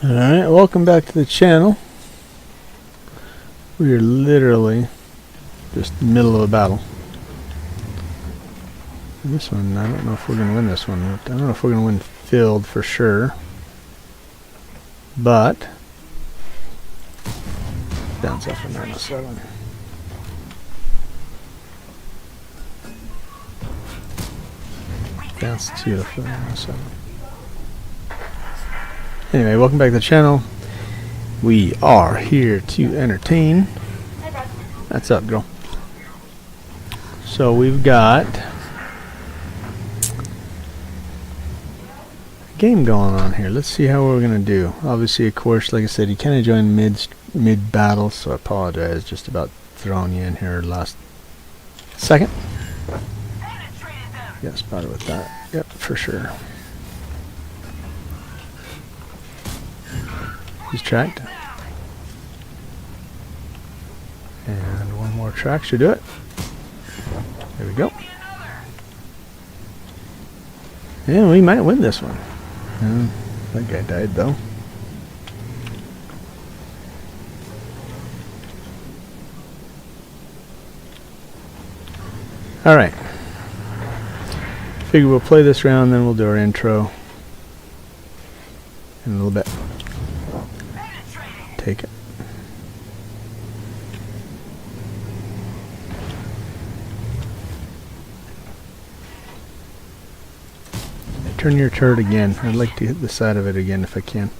Alright, welcome back to the channel. We are literally just in the middle of a battle. This one, I don't know if we're going to win this one. I don't know if we're going to win field for sure. But bounce off a 907. Bounce to the 907. Anyway, welcome back to the channel. We are here to entertain. That's up, girl. So we've got a game going on here. Let's see how we're gonna do. Obviously, of course, like I said, you kind of joined mid battle, so I apologize. Just about throwing you in here last second. Yeah, spotted with that. Yep, for sure. He's tracked. And one more track should do it. There we go. And we might win this one. That guy died though. Alright. Figure we'll play this round, then we'll do our intro in a little bit. Take it. Turn your turret again. I'd like to hit the side of it again if I can.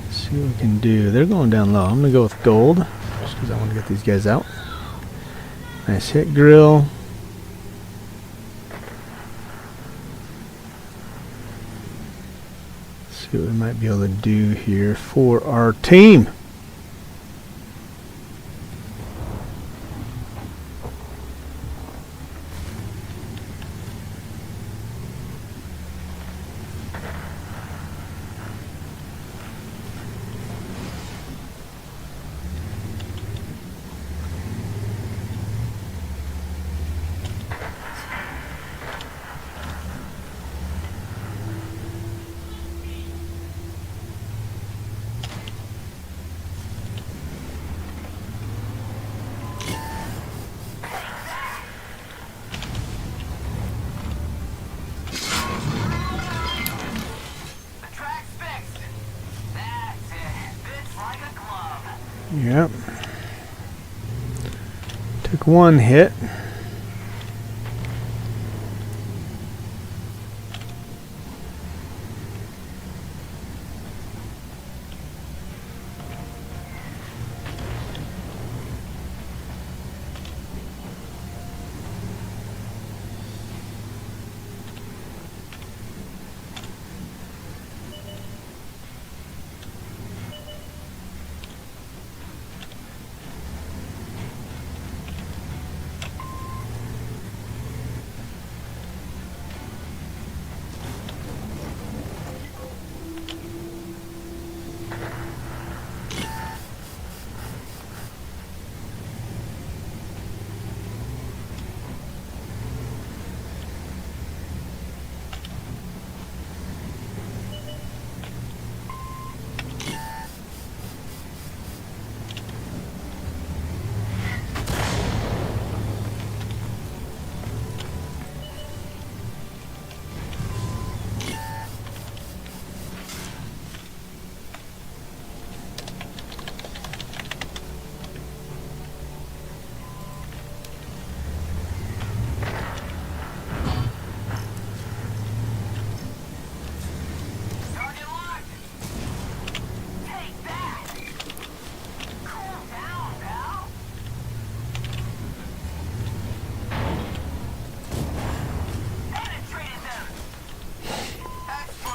Let's see what we can do. They're going down low. I'm going to go with gold just because I want to get these guys out. Nice hit, grill. See what we might be able to do here for our team. Yep. Took one hit.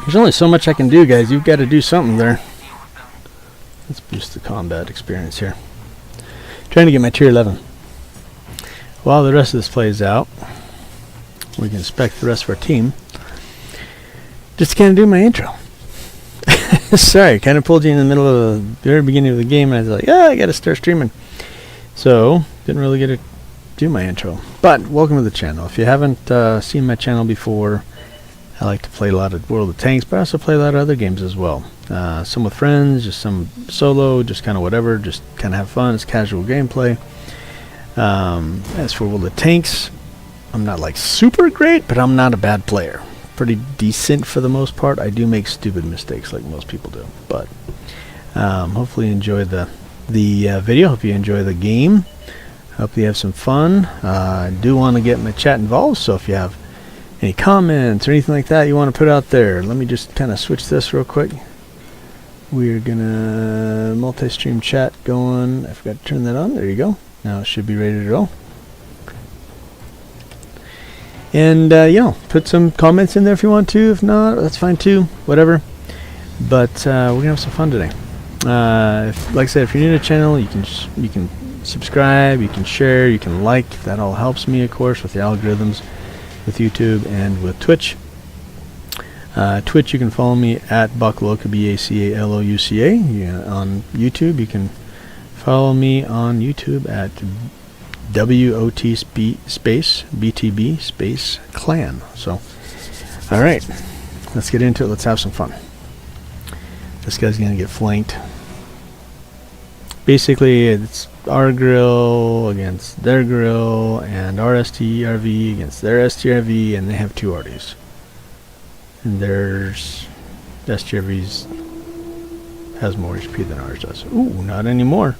There's only so much I can do, guys. You've got to do something there. Let's boost the combat experience here. Trying to get my tier 11. While the rest of this plays out, we can inspect the rest of our team. Just kind of do my intro. Sorry, kind of pulled you in the middle of the very beginning of the game, and I was like, I got to start streaming. So, didn't really get to do my intro. But, welcome to the channel. If you haven't seen my channel before, I like to play a lot of World of Tanks, but I also play a lot of other games as well. Some with friends, just some solo, just kind of whatever, just kind of have fun. It's casual gameplay. As for World of Tanks, I'm not like super great, but I'm not a bad player. Pretty decent for the most part. I do make stupid mistakes like most people do, but hopefully you enjoy the video. Hope you enjoy the game. Hope you have some fun. I do want to get my chat involved, so if you have any comments or anything like that you want to put out there, let me just kind of switch this real quick. We're gonna multi-stream chat going. I forgot to turn that on. There you go. Now it should be ready to roll. And you know, put some comments in there if you want to. If not, that's fine too. Whatever. But we're gonna have some fun today. Like I said, if you're new to the channel, you can subscribe, you can share, you can like. That all helps me, of course, with the algorithms, with YouTube and with Twitch. Twitch, you can follow me at Bacalouca, Bacalouca. On YouTube, you can follow me on YouTube at WOT space BTB space clan. So, all right, let's get into it. Let's have some fun. This guy's gonna get flanked. Basically, it's our grill against their grill, and our STRV against their STRV, and they have two RDs. And theirs, STRV's, has more HP than ours does. Ooh, not anymore.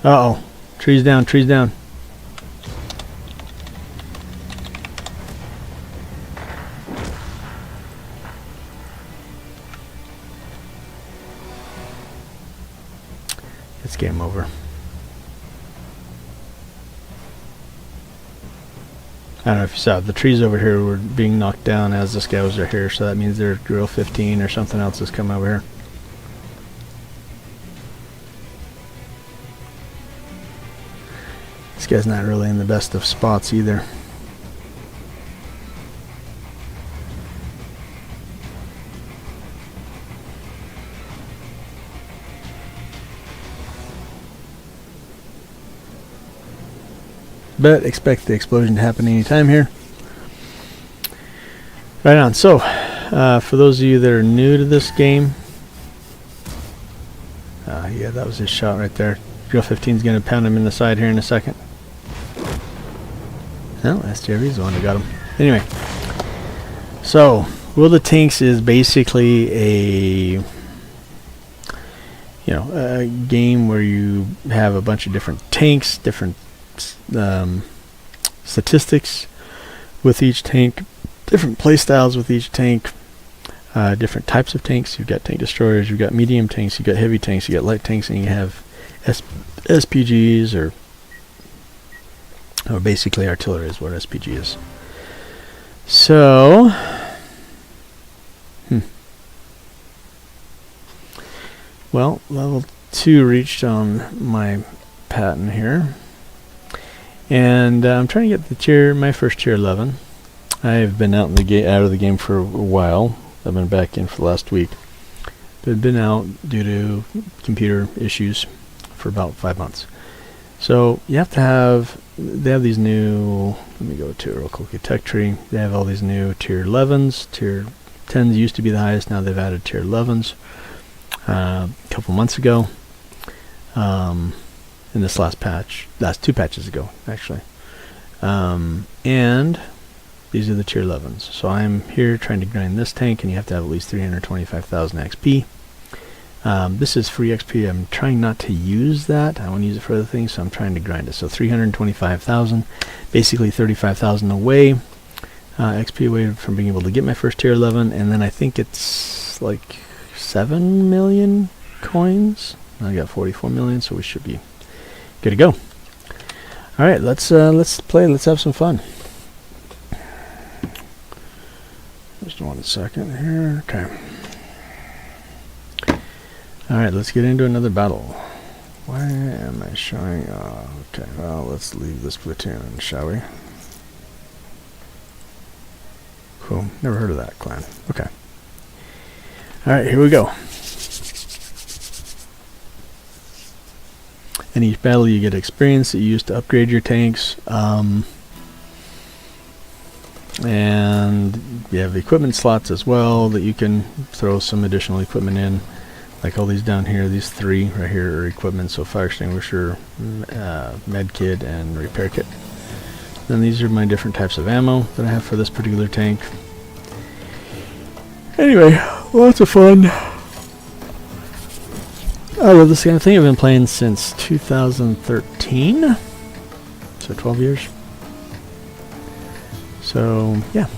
Uh-oh. Trees down, trees down. It's game over. I don't know if you saw, the trees over here were being knocked down as this guy was right here, so that means their grill 15 or something else has come over here. This guy's not really in the best of spots either. But expect the explosion to happen anytime here. Right on. So, for those of you that are new to this game, yeah, that was his shot right there. Drill 15 is going to pound him in the side here in a second. No, STRV's the one that got him. Anyway, so World of Tanks is basically a a game where you have a bunch of different tanks, different statistics with each tank, different playstyles with each tank, different types of tanks. You've got tank destroyers, you've got medium tanks, you've got heavy tanks, you got light tanks, and you have SPGs, or basically artillery is what SPG is. So well, level 2 reached on my patent here, and I'm trying to get my first tier 11. I've been out of the game for a while. I've been back in for the last week, but been out due to computer issues for about 5 months. So you have to have, they have these new, let me go to it real quick, Tech Tree. They have all these new tier 11s. Tier 10s used to be the highest, now they've added tier 11s a couple months ago, in this last two patches ago actually, and these are the tier 11s. So I'm here trying to grind this tank, and you have to have at least 325,000 XP. This is free XP. I'm trying not to use that. I want to use it for other things, so I'm trying to grind it. So 325,000, basically 35,000 away, XP away from being able to get my first tier 11, and then I think it's like 7 million coins. I got 44 million, so we should be good to go. All right, let's play. Let's have some fun. Just 1 second here. Okay. Alright, let's get into another battle. Why am I showing? Okay, well, let's leave this platoon, shall we? Cool. Never heard of that clan. Okay. Alright, here we go. In each battle, you get experience that you use to upgrade your tanks. And you have equipment slots as well that you can throw some additional equipment in. Like all these down here, these 3 right here are equipment, so fire extinguisher, med kit, and repair kit. Then these are my different types of ammo that I have for this particular tank. Anyway, lots of fun. I love this game. I think I've been playing since 2013, so 12 years. So yeah,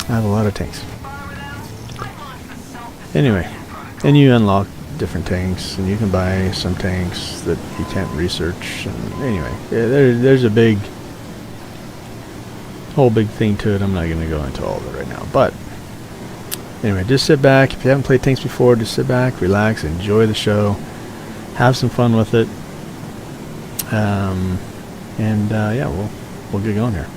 I have a lot of tanks. Anyway, and you unlock different tanks, and you can buy some tanks that you can't research. And anyway, yeah, there's a whole big thing to it. I'm not going to go into all of it right now, but anyway, just sit back. If you haven't played tanks before, just sit back, relax, enjoy the show, have some fun with it, and yeah, we'll get going here.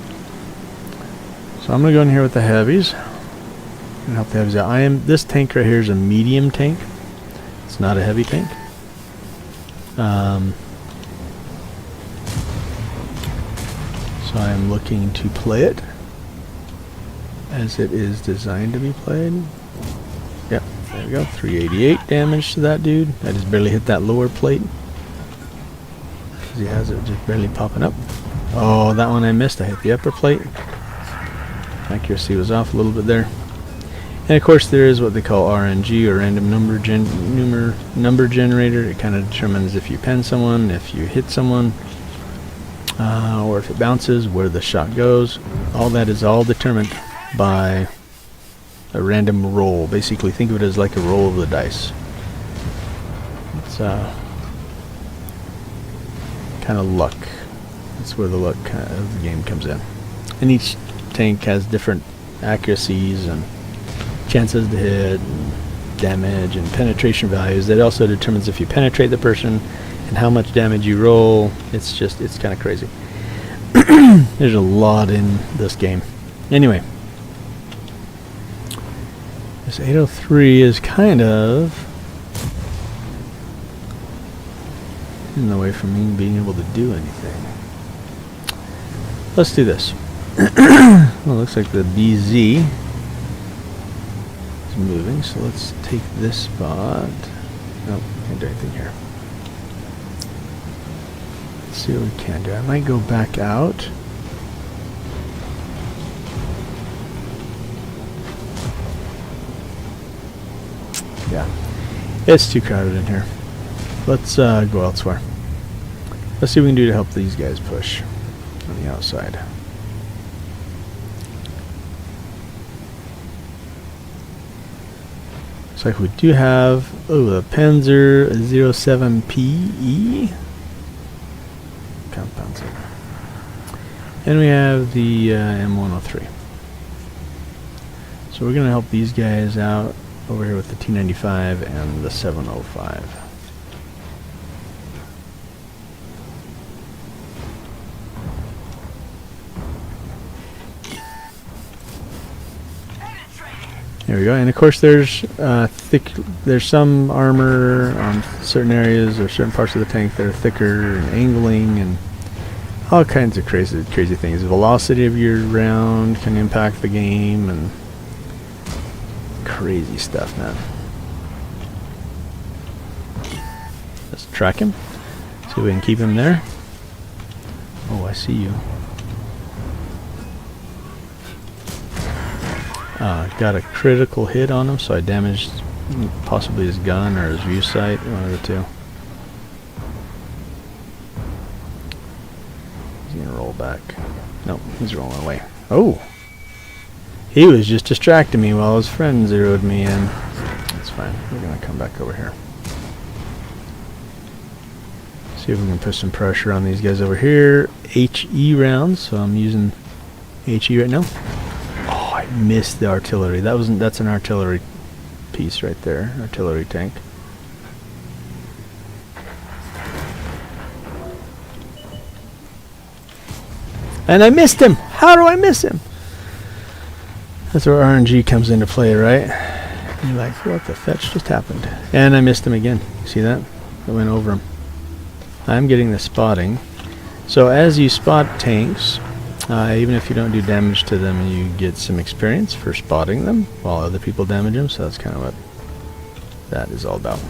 So I'm going to go in here with the heavies and help the heavies out. This tank right here is a medium tank. It's not a heavy tank. So I'm looking to play it as it is designed to be played. Yep, there we go. 388 damage to that dude. I just barely hit that lower plate. He has it just barely popping up. Oh, that one I missed. I hit the upper plate. Accuracy was off a little bit there. And of course there is what they call RNG, or random number generator. It kind of determines if you pen someone, if you hit someone, or if it bounces, where the shot goes. All that is all determined by a random roll. Basically think of it as like a roll of the dice. It's kind of luck. That's where the luck of the game comes in. And each tank has different accuracies and chances to hit, and damage and penetration values. That also determines if you penetrate the person and how much damage you roll. It's kind of crazy. There's a lot in this game. Anyway, this 803 is kind of in the way from me being able to do anything. Let's do this. Well, it looks like the BZ is moving, so let's take this spot. Nope, can't do anything here. Let's see what we can do. I might go back out. Yeah, it's too crowded in here. Let's go elsewhere. Let's see what we can do to help these guys push on the outside. Looks like we do have the Panzer 07PE compound set. And we have the M103. So we're going to help these guys out over here with the T95 and the 705. There we go, and of course there's there's some armor on certain areas or certain parts of the tank that are thicker and angling and all kinds of crazy things. The velocity of your round can impact the game and crazy stuff, man. Let's track him. See if we can keep him there. Oh, I see you. Got a critical hit on him, so I damaged possibly his gun or his view sight, one of the two. He's gonna roll back. Nope, he's rolling away. Oh! He was just distracting me while his friend zeroed me in. That's fine. We're gonna come back over here. See if we can put some pressure on these guys over here. HE rounds, so I'm using HE right now. Missed the artillery. That's an artillery piece right there. Artillery tank. And I missed him! How do I miss him? That's where RNG comes into play, right? And you're like, what the fetch just happened? And I missed him again. See that? I went over him. I'm getting the spotting. So as you spot tanks, Even if you don't do damage to them, you get some experience for spotting them while other people damage them, so that's kind of what that is all about.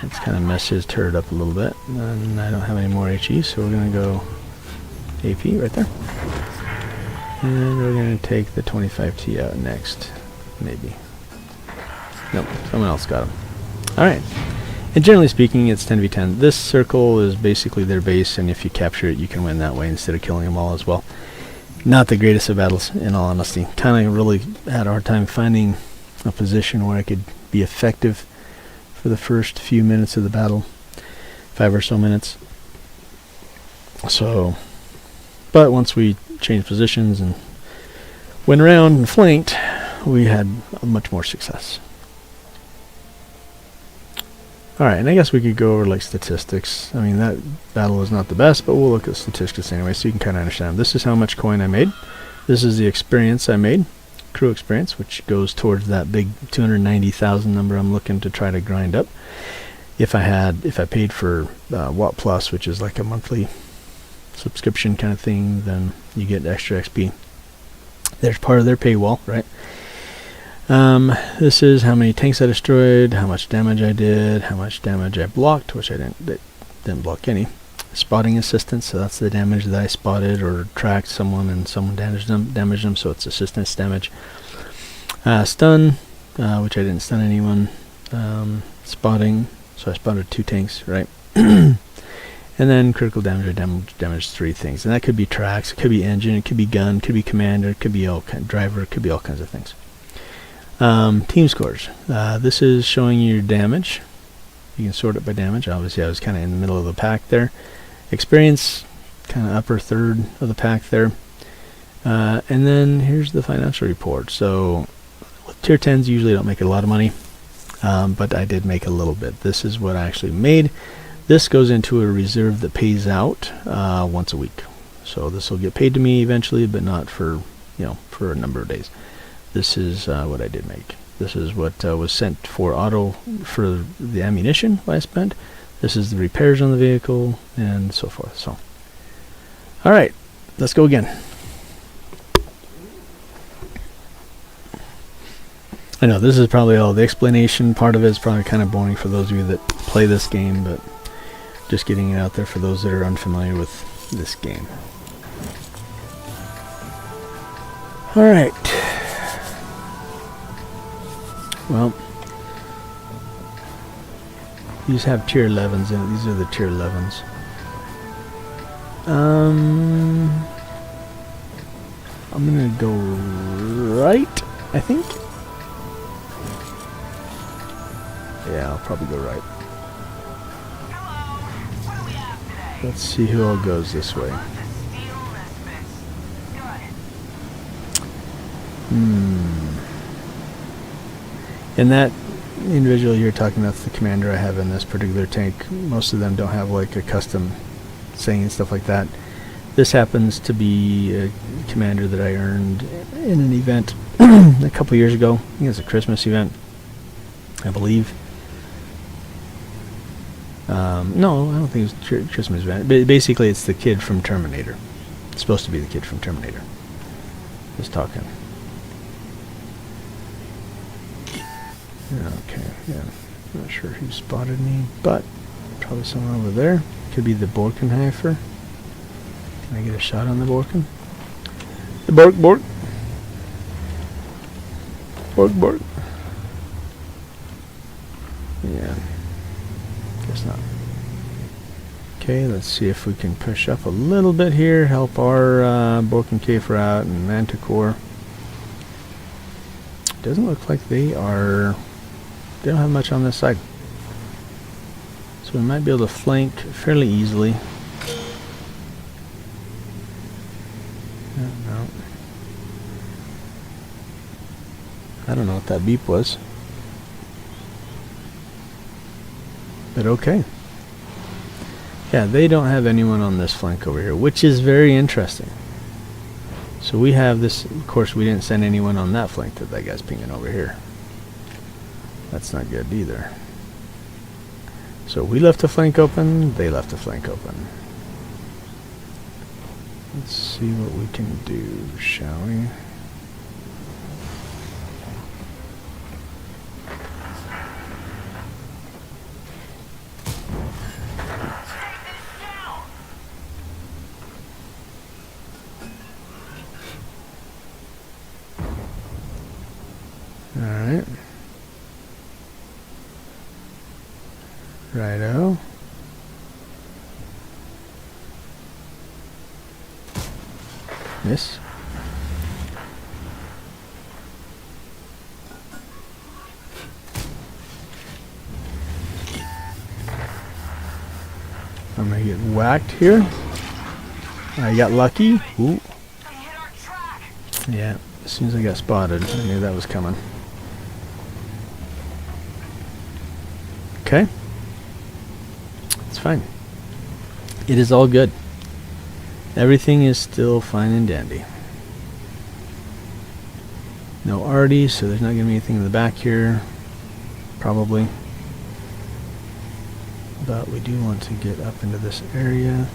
Let's kind of mess his turret up a little bit, and I don't have any more HE, so we're going to go AP right there. And we're going to take the 25T out next, maybe. Nope, someone else got him. Alright, and generally speaking, it's 10v10. This circle is basically their base, and if you capture it, you can win that way instead of killing them all as well. Not the greatest of battles, in all honesty. Kind of really had a hard time finding a position where I could be effective for the first few minutes of the battle. 5 or so minutes. So, but once we changed positions and went around and flanked, we had much more success. Alright, and I guess we could go over like statistics. I mean, that battle was not the best, but we'll look at statistics anyway so you can kind of understand. This is how much coin I made. This is the experience I made, crew experience, which goes towards that big 290,000 number I'm looking to try to grind up. If I paid for Watt Plus, which is like a monthly subscription kind of thing, then you get extra XP. There's part of their paywall, right? This is how many tanks I destroyed, how much damage I did, how much damage I blocked, which I didn't block any. Spotting assistance, so that's the damage that I spotted or tracked someone and someone damaged them, so it's assistance damage. Stun, which I didn't stun anyone. Spotting, so I spotted 2 tanks, right? And then critical damage, I damaged 3 things, and that could be tracks, it could be engine, it could be gun, it could be commander, it could be driver, it could be all kinds of things. Team scores. This is showing you your damage. You can sort it by damage. Obviously, I was kind of in the middle of the pack there. Experience, kind of upper third of the pack there. And then here's the financial report. So, with tier 10s, usually don't make a lot of money, but I did make a little bit. This is what I actually made. This goes into a reserve that pays out once a week. So this will get paid to me eventually, but not for for a number of days. This is what I did make. This is what was sent for auto for the ammunition I spent. This is the repairs on the vehicle and so forth. So, all right, let's go again. I know this is probably all the explanation part of it is probably kind of boring for those of you that play this game, but just getting it out there for those that are unfamiliar with this game. All right. Well, these have tier 11s in it. These are the tier 11s. I'm gonna go right, I think. Yeah, I'll probably go right. Let's see who all goes this way. And that individual you're talking about, the commander I have in this particular tank. Most of them don't have like a custom saying and stuff like that. This happens to be a commander that I earned in an event a couple years ago. I think it was a Christmas event, I believe. No, I don't think it was Christmas event. But basically, it's the kid from Terminator. It's supposed to be the kid from Terminator. Just talking. Okay, yeah. Not sure who spotted me, but probably someone over there. Could be the Borkenheifer. Can I get a shot on the Borken? The Bork. Bork. Yeah. Guess not. Okay, let's see if we can push up a little bit here, help our Borkenkäfer out and Manticore. Doesn't look like they don't have much on this side. So we might be able to flank fairly easily. No. I don't know what that beep was. But okay. Yeah, they don't have anyone on this flank over here, which is very interesting. So we have this, of course we didn't send anyone on that flank that guy's pinging over here. That's not good either. So we left the flank open, they left the flank open. Let's see what we can do, shall we? Alright. Righto. Miss. I'm gonna get whacked here. I got lucky. Ooh. Yeah, as soon as I got spotted, I knew that was coming. Okay. It's fine. It is all good. Everything is still fine and dandy. No arties, so there's not going to be anything in the back here. Probably. But we do want to get up into this area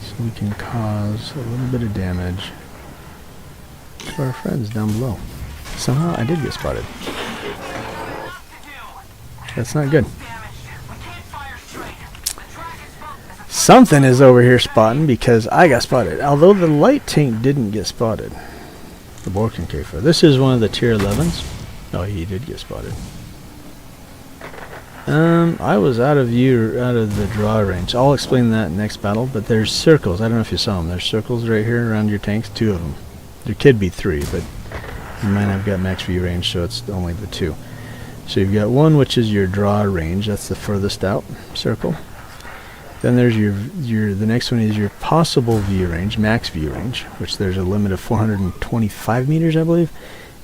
so we can cause a little bit of damage to our friends down below. Somehow I did get spotted. That's not good. Something is over here spotting because I got spotted. Although the light tank didn't get spotted. The Borkin Kafer. This is one of the tier 11s. Oh, he did get spotted. I was out of view, out of the draw range. I'll explain that next battle, but there's circles. I don't know if you saw them. There's circles right here around your tanks, 2 of them. There could be 3, but mine I've got max view range, so it's only the 2. So you've got one which is your draw range. That's the furthest out circle. Then there's the next one is your possible view range, max view range, which there's a limit of 425 meters, I believe,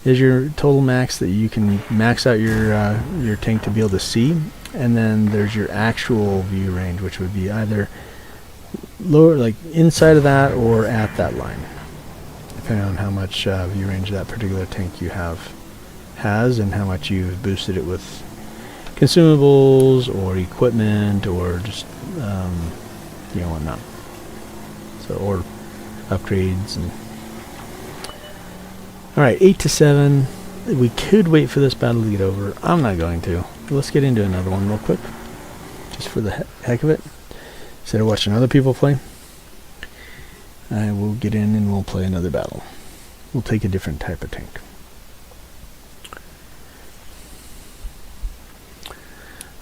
is your total max that you can max out your tank to be able to see. And then there's your actual view range, which would be either lower, like inside of that, or at that line, depending on how much view range that particular tank you has and how much you've boosted it with consumables or equipment or just whatnot. So, or upgrades. And all right, 8 to 7. We could wait for this battle to get over. I'm not going to. Let's get into another one real quick, just for the heck of it. Instead of watching other people play, I will get in and we'll play another battle. We'll take a different type of tank.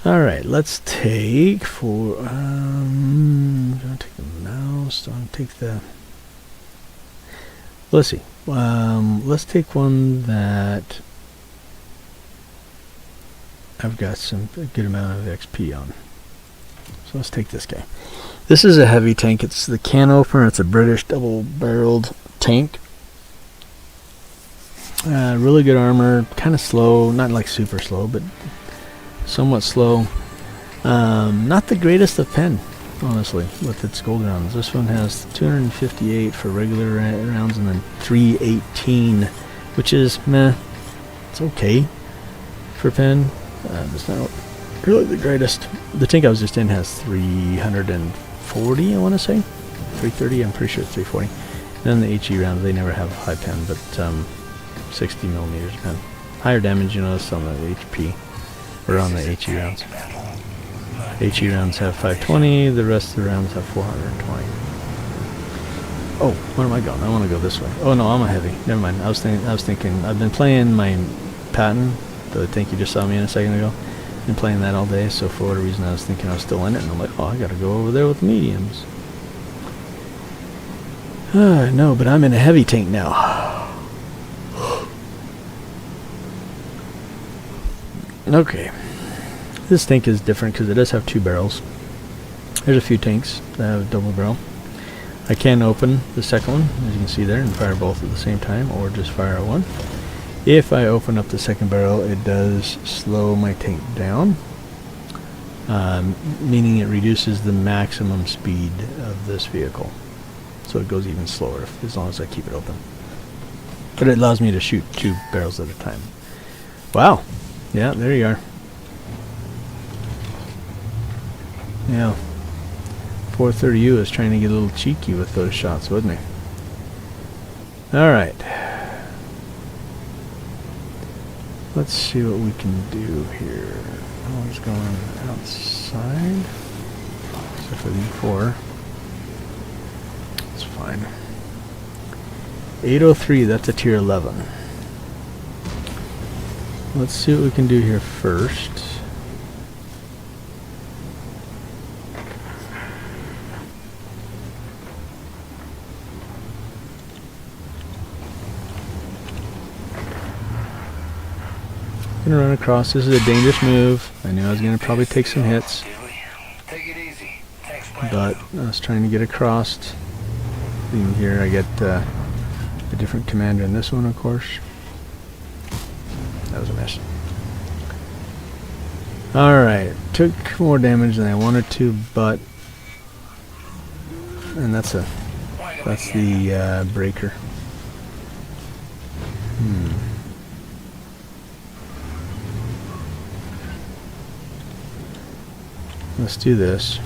Alright, let's take for, don't take the mouse, don't take the, let's see, let's take one that I've got a good amount of XP on. So let's take this guy. This is a heavy tank. It's the can opener. It's a British double-barreled tank. Really good armor, kind of slow, not like super slow, but somewhat slow. Not the greatest of pen, honestly, with its gold rounds. This one has 258 for regular rounds and then 318, which is meh. It's okay for pen. It's not really the greatest. The tank I was just in has 340, I want to say. 330, I'm pretty sure it's 340. And then the HE rounds, they never have a high pen, but 60 millimeters pen. Higher damage, you notice, on the HP. Or on the HE rounds. HE rounds have 520, the rest of the rounds have 420. Oh, where am I going? I want to go this way. Oh no, I'm a heavy. Never mind. I was thinking. I've been playing my Patton, the tank you just saw me in a second ago. Been playing that all day, so for whatever reason I was thinking I was still in it, and I'm like, oh, I gotta go over there with mediums. No, but I'm in a heavy tank now. Okay. This tank is different because it does have 2 barrels. There's a few tanks that have a double barrel. I can open the second one, as you can see there, and fire both at the same time, or just fire at one. If I open up the second barrel, it does slow my tank down, meaning it reduces the maximum speed of this vehicle. So it goes even slower as long as I keep it open. But it allows me to shoot 2 barrels at a time. Wow. Yeah, there you are. Yeah. 430U was trying to get a little cheeky with those shots, wasn't he? Alright. Let's see what we can do here. I was going outside. Except for the E4. It's fine. 803, that's a tier 11. Let's see what we can do here first. Gonna run across. This is a dangerous move. I knew I was gonna probably take some hits, but I was trying to get across. In here, I get a different commander in this one, of course. That was a miss. Alright, took more damage than I wanted to, but... And that's the breaker. Let's do this.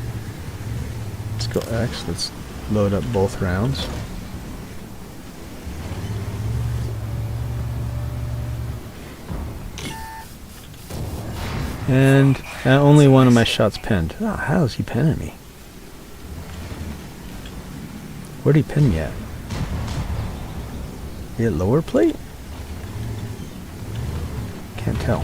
Let's go X, let's load up both rounds. And only one of my shots pinned. Oh, how is he pinning me? Where'd he pin me at? Is it lower plate? Can't tell.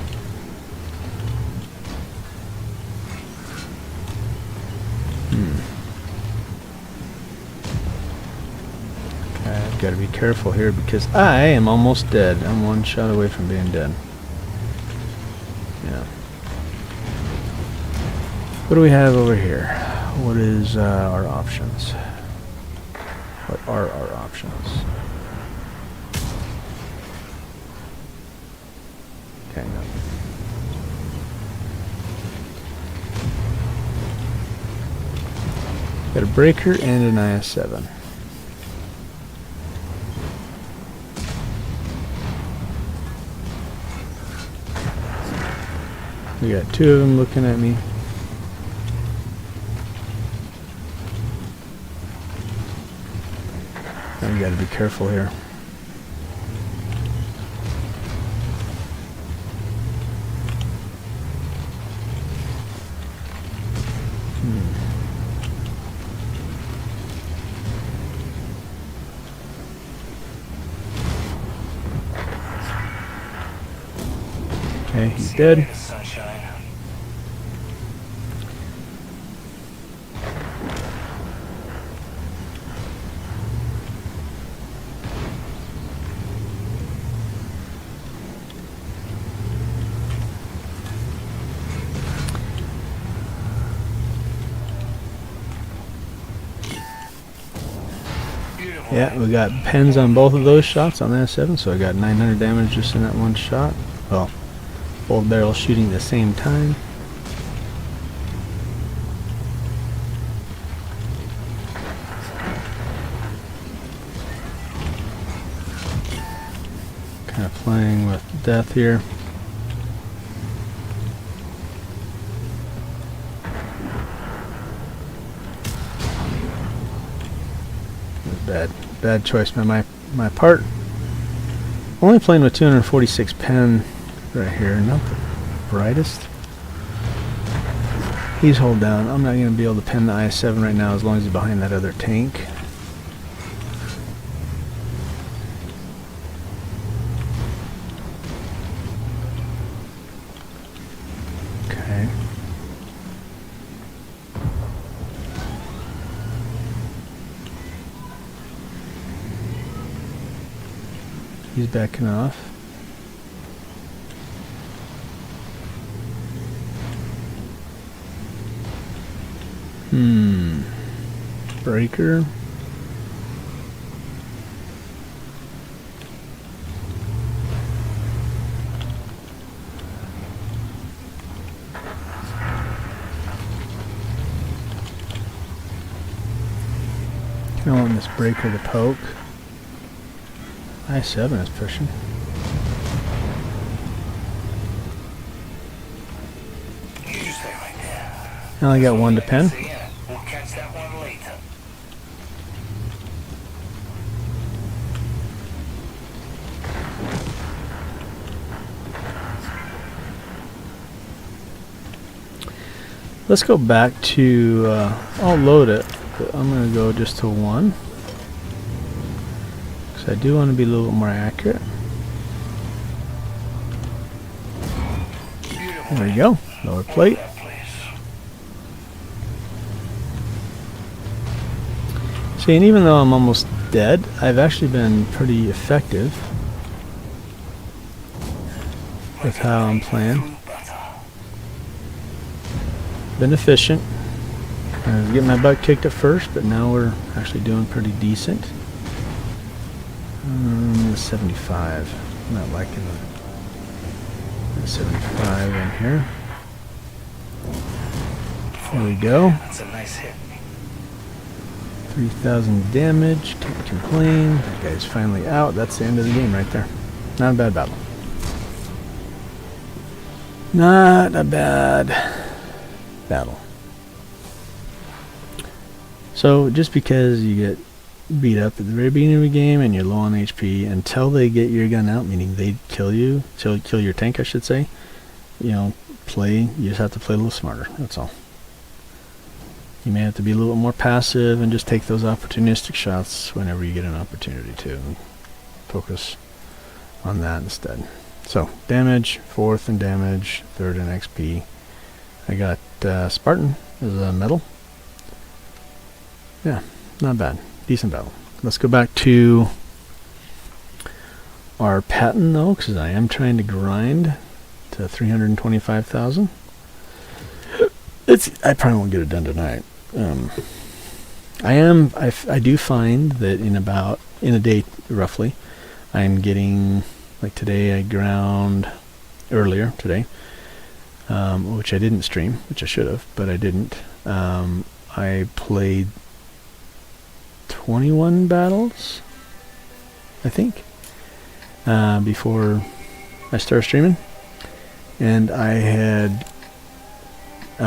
Okay, I've got to be careful here because I am almost dead. I'm one shot away from being dead. Yeah. What do we have over here? What is our options? What are our options? Okay, no. Got a breaker and an IS-7. We got two of them looking at me. I gotta be careful here. Okay, he's dead. Yeah, we got pens on both of those shots on that 7, so I got 900 damage just in that one shot. Well, both barrels shooting at the same time. Kind of playing with death here. Bad choice by my part. Only playing with 246 pen right here, not the brightest. He's hold down. I'm not going to be able to pin the IS-7 right now as long as he's behind that other tank. Okay. He's backing off. Breaker. I don't want this breaker to poke. I-7 is pushing. I only got one to pin. Let's go back to, I'll load it, but I'm going to go just to 1. Because I do want to be a little bit more accurate. There you go, lower plate. See, and even though I'm almost dead, I've actually been pretty effective with how I'm playing. Been efficient. I was getting my butt kicked at first, but now we're actually doing pretty decent. 75. I'm not liking the 75 in here. There we go. That's a nice hit. 3,000 damage. Can't complain. That guy's finally out. That's the end of the game right there. Not a bad battle. Not a bad battle. So just because you get beat up at the very beginning of the game and you're low on HP until they get your gun out, meaning they kill you, kill your tank I should say, you know, you just have to play a little smarter, that's all. You may have to be a little bit more passive and just take those opportunistic shots whenever you get an opportunity to, and focus on that instead. So damage, 4th in damage, 3rd in XP. I got Spartan as a medal. Yeah, not bad. Decent battle. Let's go back to our patent though, because I am trying to grind to 325,000. I probably won't get it done tonight. I do find that in a day roughly, I'm getting, like today I ground earlier today, which I didn't stream, which I should have, but I didn't. I played 21 battles, I think, before I started streaming, and I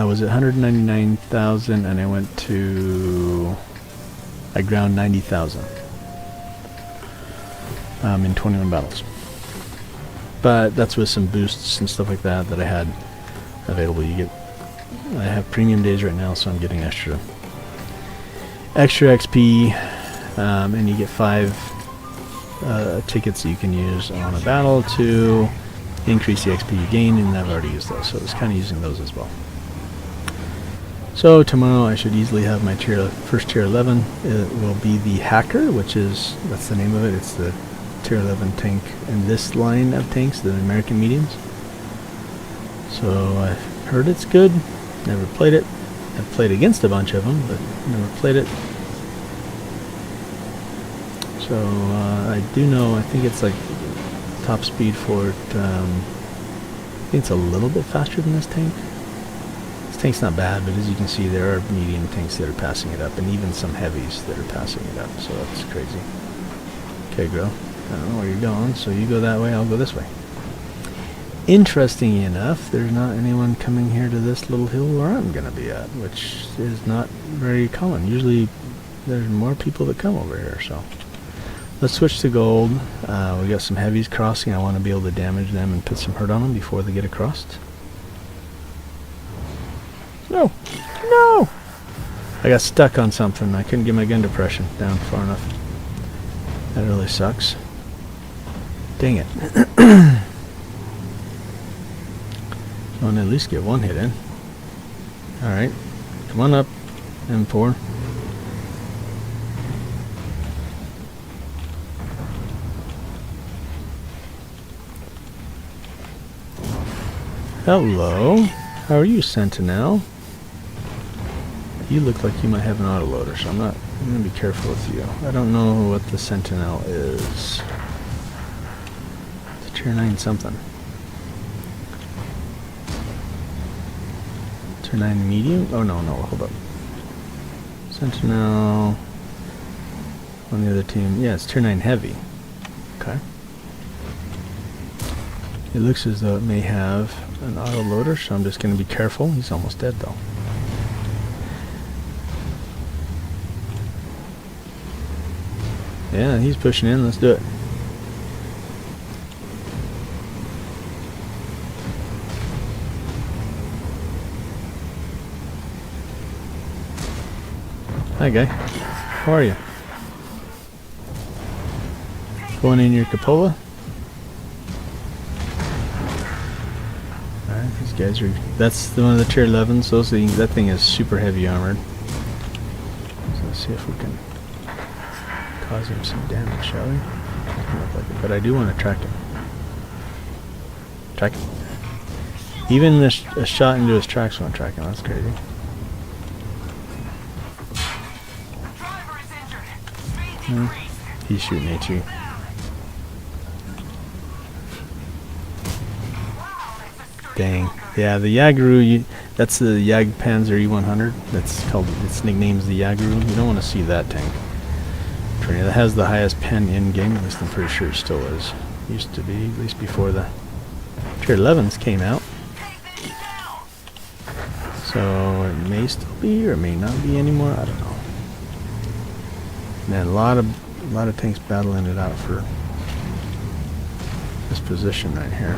was at 199,000 and I ground 90,000 in 21 battles. But that's with some boosts and stuff like that I had available. I have premium days right now, so I'm getting extra XP, and you get 5 tickets that you can use on a battle to increase the XP you gain, and I've already used those, so it's kind of using those as well. So tomorrow I should easily have my first tier 11. It will be the Hacker, that's the name of it. It's the tier 11 tank in this line of tanks, the American mediums. So I've heard it's good. Never played it. I've played against a bunch of them, but never played it. So I do know, I think it's like top speed for it. I think it's a little bit faster than this tank. This tank's not bad, but as you can see, there are medium tanks that are passing it up, and even some heavies that are passing it up, so that's crazy. Okay, Gro, I don't know where you're going, so you go that way, I'll go this way. Interesting enough, there's not anyone coming here to this little hill where I'm going to be at, which is not very common. Usually there's more people that come over here, so. Let's switch to gold. We got some heavies crossing. I want to be able to damage them and put some hurt on them before they get across. No! No! I got stuck on something. I couldn't get my gun depression down far enough. That really sucks. Dang it. I want to at least get one hit in. Alright. Come on up, M4. Hello. How are you, Sentinel? You look like you might have an autoloader, so I'm going to be careful with you. I don't know what the Sentinel is. It's a tier 9 something. Tier 9 medium? Oh, no, hold up. Sentinel on the other team. Yeah, it's tier 9 heavy. Okay. It looks as though it may have an autoloader, so I'm just going to be careful. He's almost dead, though. Yeah, he's pushing in. Let's do it. Hi, guy. How are you? Going in your cupola? Alright, these guys are... That's one of the tier 11s. That thing is super heavy armored. So let's see if we can cause him some damage, shall we? Doesn't look like it, but I do want to track him. Track him. Even a shot into his tracks won't track him. That's crazy. He's shooting at you. Dang. Yeah, the Yaguru, that's the Jagdpanzer E100. That's called, its nickname's the Yaguru. You don't want to see that tank. That has the highest pen in game, at least I'm pretty sure it still is. Used to be, at least before the tier 11s came out. So it may still be, or it may not be anymore. I don't know. Man, a lot of tanks battling it out for this position right here.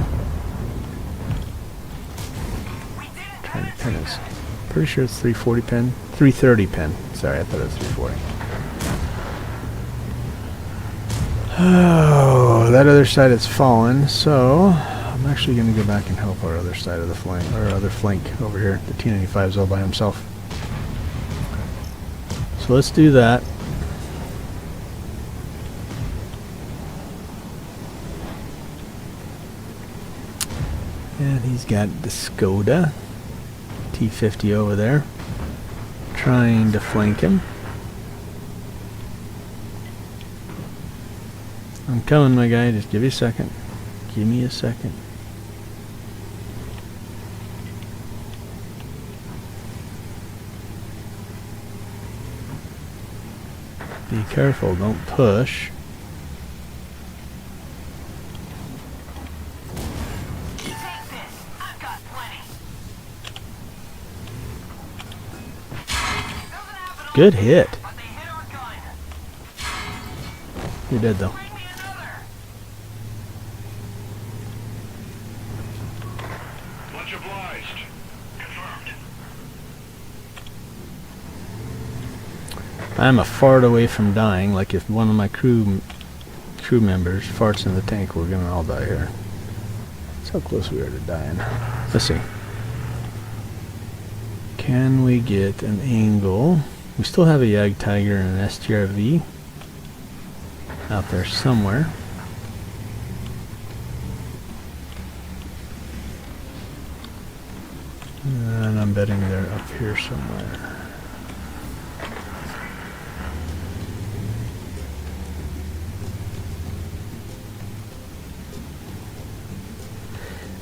Trying to pin us. Pretty sure it's 340 pin, 330 pin. Sorry, I thought it was 340. Oh, that other side has fallen, so I'm actually going to go back and help our other side of the flank, or other flank over here. The T-95 is all by himself. So let's do that. And he's got the Skoda T50 over there, trying to flank him. I'm coming, my guy. Just give me a second. Give me a second. Be careful. Don't push. Good hit. You're dead though. Much obliged. Confirmed. I'm a fart away from dying. Like if one of my crew members farts in the tank, we're gonna all die here. That's how close we are to dying. Let's see. Can we get an angle? We still have a Jagdtiger and an STRV out there somewhere. And I'm betting they're up here somewhere.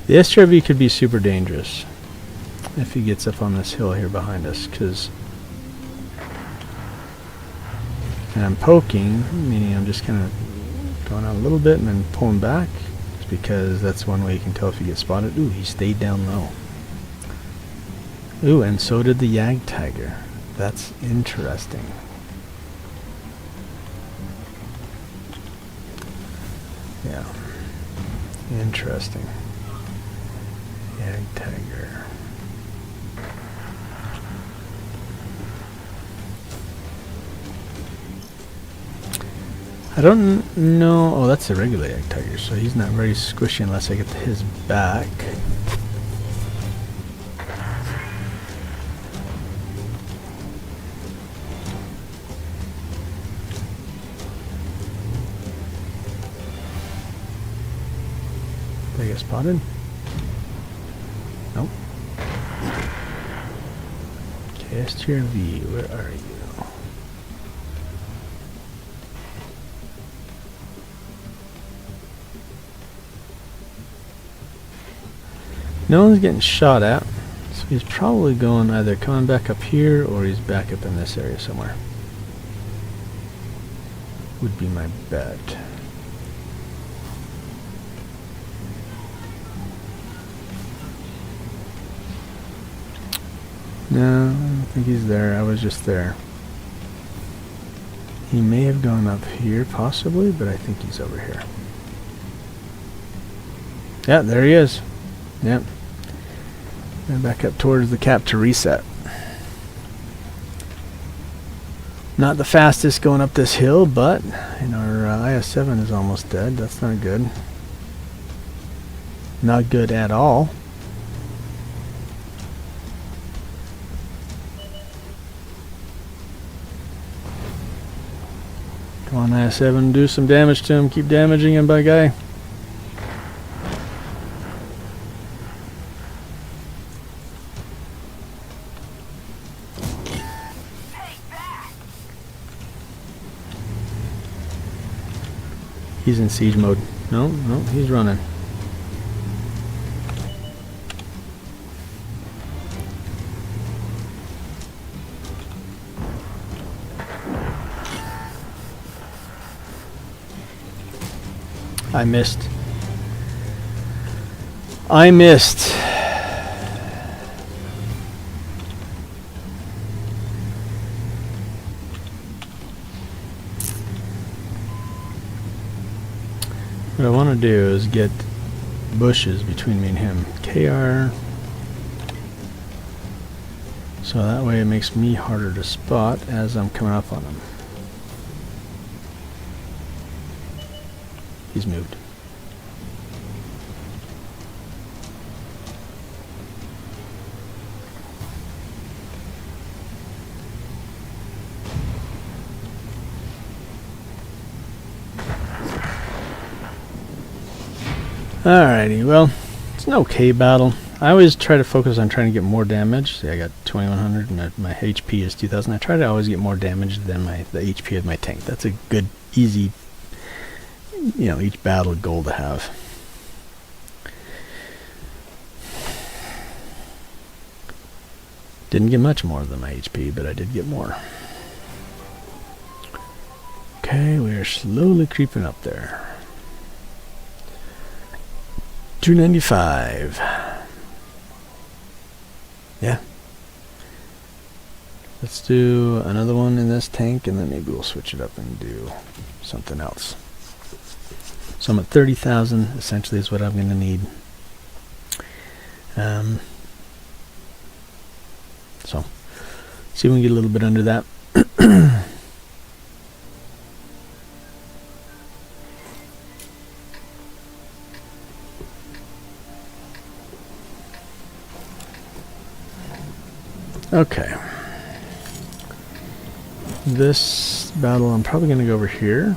The STRV could be super dangerous if he gets up on this hill here behind us, because I'm poking, meaning I'm just kind of going out a little bit and then pulling back, just because that's one way you can tell if you get spotted. Ooh, he stayed down low. Ooh, and so did the Jagdtiger. That's interesting. Yeah. Interesting. Jagdtiger. I don't know. Oh, that's a regular Jagdtiger, so he's not very squishy unless I get to his back. Did I get spotted? Nope. Okay, STRV, where are you? No one's getting shot at, so he's probably going either coming back up here or he's back up in this area somewhere. Would be my bet. No, I don't think he's there. I was just there. He may have gone up here, possibly, but I think he's over here. Yeah, there he is. Yep. And back up towards the cap to reset. Not the fastest going up this hill, but our IS-7 is almost dead. That's not good. Not good at all. Come on, IS-7, do some damage to him. Keep damaging him, by guy. He's in siege mode. No, he's running. I missed. What I want to do is get bushes between me and him. KR. So that way it makes me harder to spot as I'm coming up on him. He's moved. Alrighty, well, it's an okay battle. I always try to focus on trying to get more damage. See, I got 2100 and my HP is 2000. I try to always get more damage than the HP of my tank. That's a good, easy, each battle goal to have. Didn't get much more than my HP, but I did get more. Okay, we are slowly creeping up there. 295. Yeah. Let's do another one in this tank, and then maybe we'll switch it up and do something else. So I'm at 30,000, essentially is what I'm going to need. So, see if we can get a little bit under that. Okay. This battle, I'm probably going to go over here.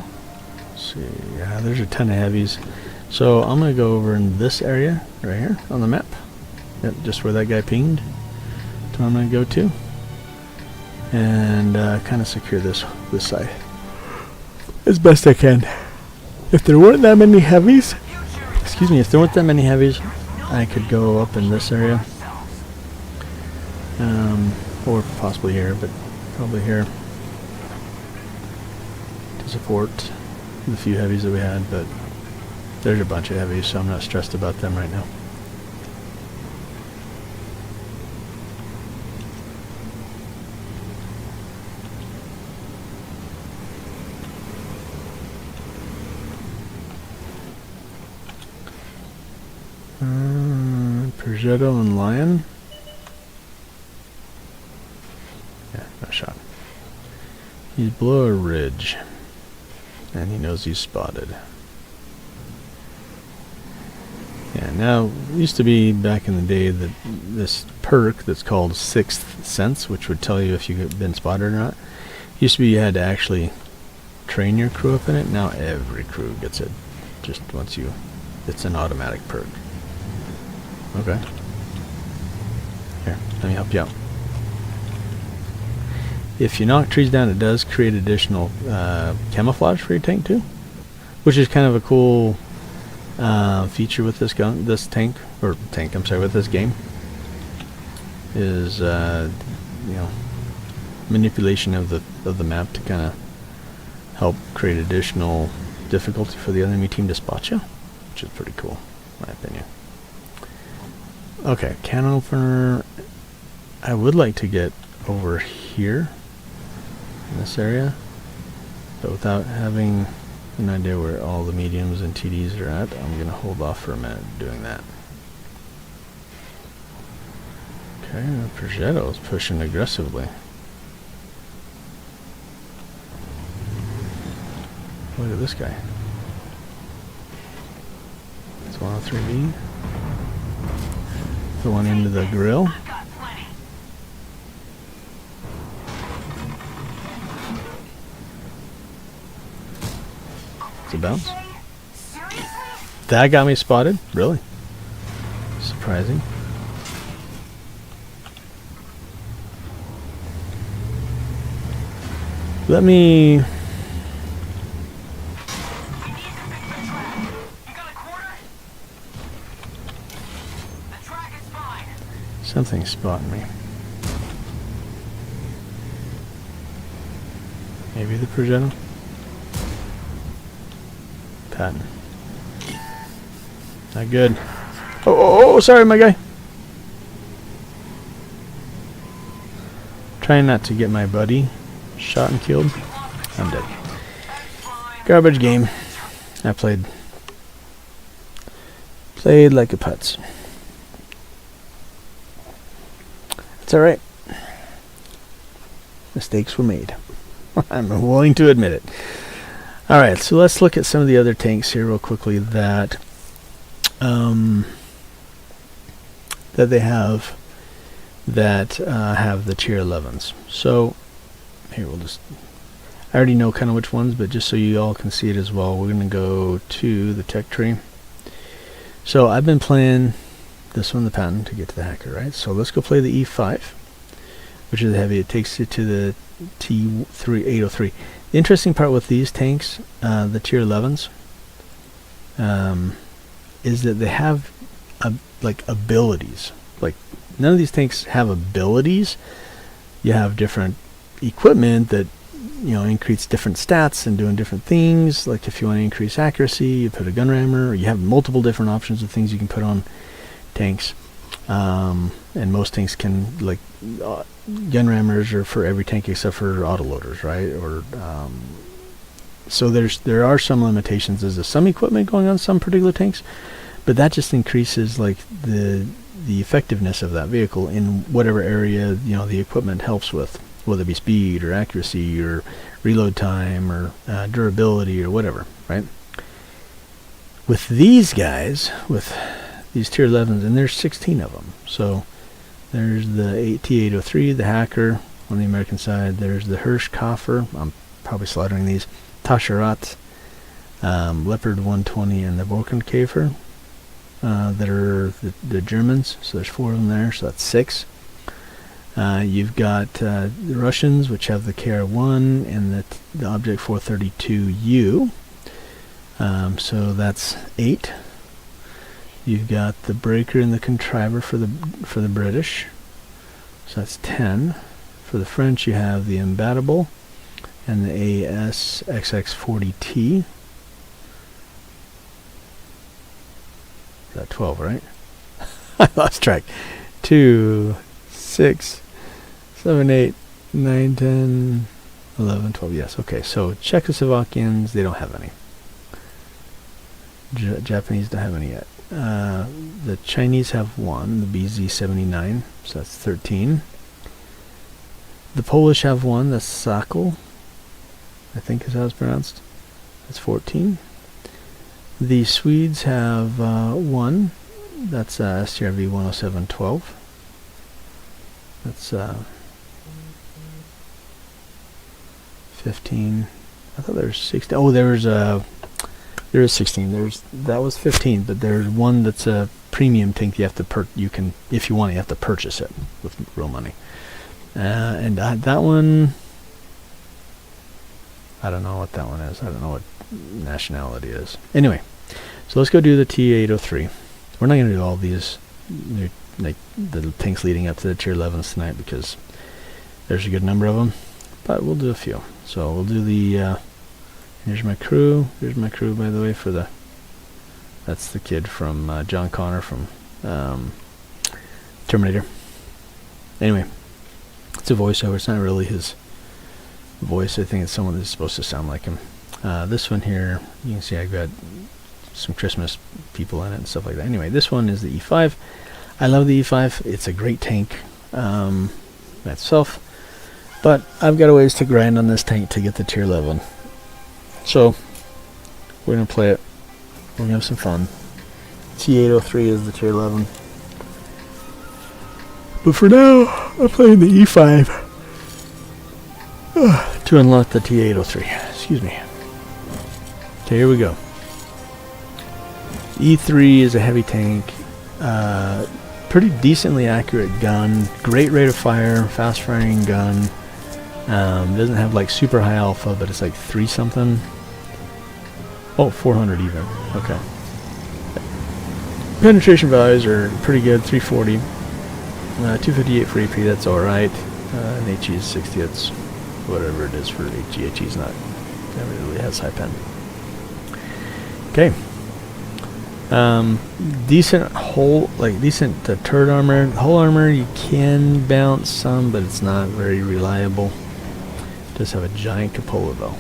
Let's see, yeah, there's a ton of heavies. So I'm going to go over in this area right here on the map. Yep, just where that guy pinged. That's where I'm going to go to. And kind of secure this side as best I can. If there weren't that many heavies, I could go up in this area. Or possibly here, but probably here to support the few heavies that we had, but there's a bunch of heavies, so I'm not stressed about them right now. Progetto and Lion. Yeah, no shot. He's below a ridge, and he knows he's spotted. Yeah, now, it used to be back in the day that this perk that's called Sixth Sense, which would tell you if you've been spotted or not, used to be you had to actually train your crew up in it. Now every crew gets it, just once you, it's an automatic perk. Okay. Here, let me help you out. If you knock trees down, it does create additional camouflage for your tank too, which is kind of a cool feature with this gun, with this game. Is manipulation of the map to kind of help create additional difficulty for the enemy team to spot you, which is pretty cool, in my opinion. Okay, cannon opener. I would like to get over here in this area, but without having an idea where all the mediums and TDs are at, I'm going to hold off for a minute doing that. Okay, Progetto is pushing aggressively. Look at this guy. It's 103B. Put one into the grill. It's a bounce. That got me spotted? Really? Surprising. Let me... Something's spotting me. Maybe the Progetto? Patton. Not good. Oh, sorry, my guy. Trying not to get my buddy shot and killed. I'm dead. Garbage game. I played like a putz. It's alright. Mistakes were made. I'm willing to admit it. Alright, so let's look at some of the other tanks here real quickly that that they have that have the tier 11s. So here we'll just, I already know kind of which ones, but just so you all can see it as well, we're going to go to the tech tree. So I've been playing this one, the Patton, to get to the hacker, right? So let's go play the E5, which is the heavy. It takes you to the T803. The interesting part with these tanks, the tier 11s, is that they have like abilities. Like none of these tanks have abilities. You have different equipment that, you know, increase different stats and doing different things. Like if you want to increase accuracy, you put a gun rammer, or you have multiple different options of things you can put on tanks. And most tanks can, like, gun rammers are for every tank except for autoloaders, right? Or so there are some limitations as to some equipment going on some particular tanks, but that just increases like the effectiveness of that vehicle in whatever area, you know, the equipment helps with, whether it be speed or accuracy or reload time or durability or whatever, right? With these guys, with these tier 11s, and there's 16 of them. So there's the T803, the Hacker on the American side. There's the Hirsch Koffer. I'm probably slaughtering these. Tascherat, Leopard 120, and the Borkenkäfer that are the Germans. So there's 4 of them there. So that's 6. You've got the Russians, which have the KR-1 and the Object 432U. So that's 8. You've got the Breaker and the Contriver for the British. So that's 10. For the French, you have the Imbattable and the AS XX40T. That's 12, right? I lost track. 2, 6, 7, 8, 9, 10, 11, 12. Yes, okay. So Czechoslovakians, they don't have any. Japanese don't have any yet. The Chinese have 1, the BZ-79, so that's 13. The Polish have 1, that's Sokol, I think is how it's pronounced. That's 14. The Swedes have 1, that's STRV 10712. That's 15. I thought there was 16. Oh, there is 16. That was 15, but there's one that's a premium tank. You have to if you want, you have to purchase it with real money. And that one, I don't know what that one is. I don't know what nationality it is. Anyway, so let's go do the T803. We're not going to do all these, like the tanks leading up to the tier 11s tonight because there's a good number of them, but we'll do a few. So we'll do the. Here's my crew. Here's my crew, by the way, for the. That's the kid from John Connor from Terminator. Anyway, it's a voiceover. It's not really his voice. I think it's someone that's supposed to sound like him. This one here, you can see I've got some Christmas people in it and stuff like that. Anyway, this one is the E5. I love the E5. It's a great tank by itself, but I've got a ways to grind on this tank to get the tier 11. So We're gonna play it. We're gonna have some fun. T803 is the tier 11. But for now, I'm playing the E5 to unlock the T803. Excuse me. Okay, here we go. E3 is a heavy tank. Pretty decently accurate gun. Great rate of fire. Fast firing gun. Doesn't have like super high alpha, but it's like 3 something. Oh, 400 even. Okay. Penetration values are pretty good. 340. 258 for AP, that's alright. And HE is 60, that's whatever it is for HE. HE is never really has high pen. Okay. Decent hull, decent turret armor. Hull armor you can bounce some, but it's not very reliable. Does have a giant cupola though.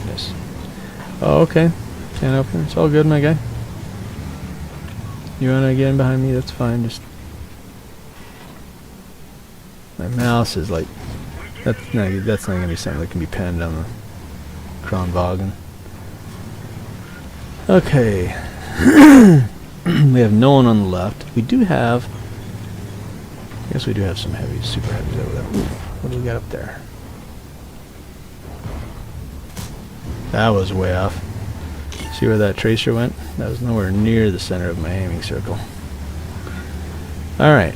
Yes. Oh, okay. Can't open. It's all good, my guy. You wanna get in behind me? That's fine. Just my mouse is like that's not gonna be something that can be penned on the Kronwagen. Okay. We have no one on the left. We do have. I guess we do have some heavies, super heavies over there. Ooh, what do we got up there? That was way off. See where that tracer went? That was nowhere near the center of my aiming circle. Alright.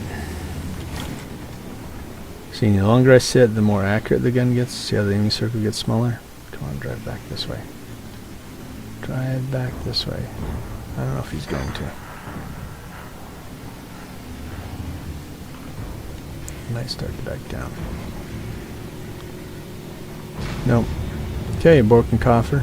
See, the longer I sit, the more accurate the gun gets. See how the aiming circle gets smaller? Come on, drive back this way. Drive back this way. I don't know if he's going to. Might start to back down. Nope. Okay, Borkenkoffer.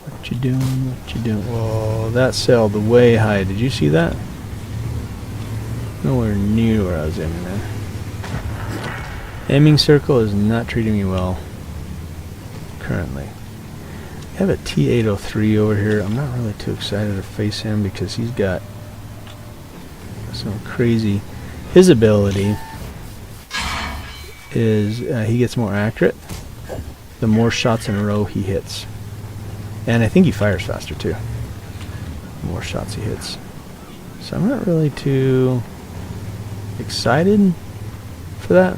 What you doing? What you doing? Whoa, that sailed way high. Did you see that? Nowhere near where I was aiming there. Aiming circle is not treating me well currently. I have a T803 over here. I'm not really too excited to face him because he's got some crazy. His ability is he gets more accurate the more shots in a row he hits. And I think he fires faster too. The more shots he hits. So I'm not really too excited for that.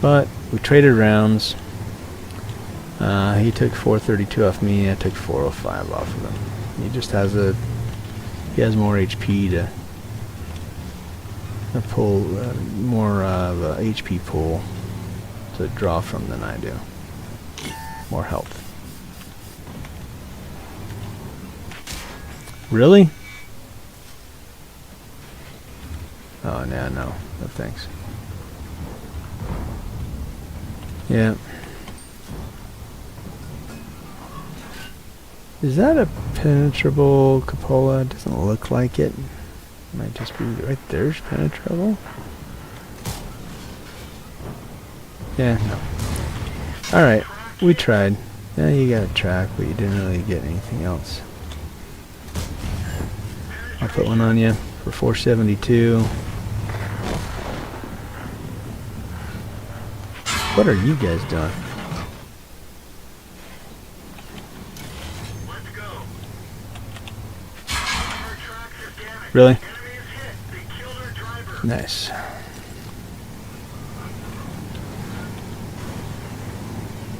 But we traded rounds. He took 432 off me, I took 405 off of him. He just has he has more HP to pull, more of a HP pool to draw from than I do. More health. Really? Oh, no, thanks. Yeah. Is that a penetrable cupola? It doesn't look like it. Might just be right there's penetrable. Yeah, no. Alright, we tried. Yeah, you got a track, but you didn't really get anything else. I'll put one on you for 472. What are you guys doing? Really? Nice.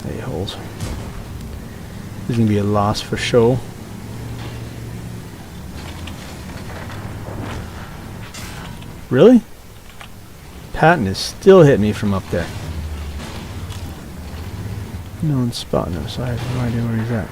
A-holes. This is gonna be a loss for sure. Really? Patton is still hitting me from up there. No one's spotting him, so I have no idea where he's at.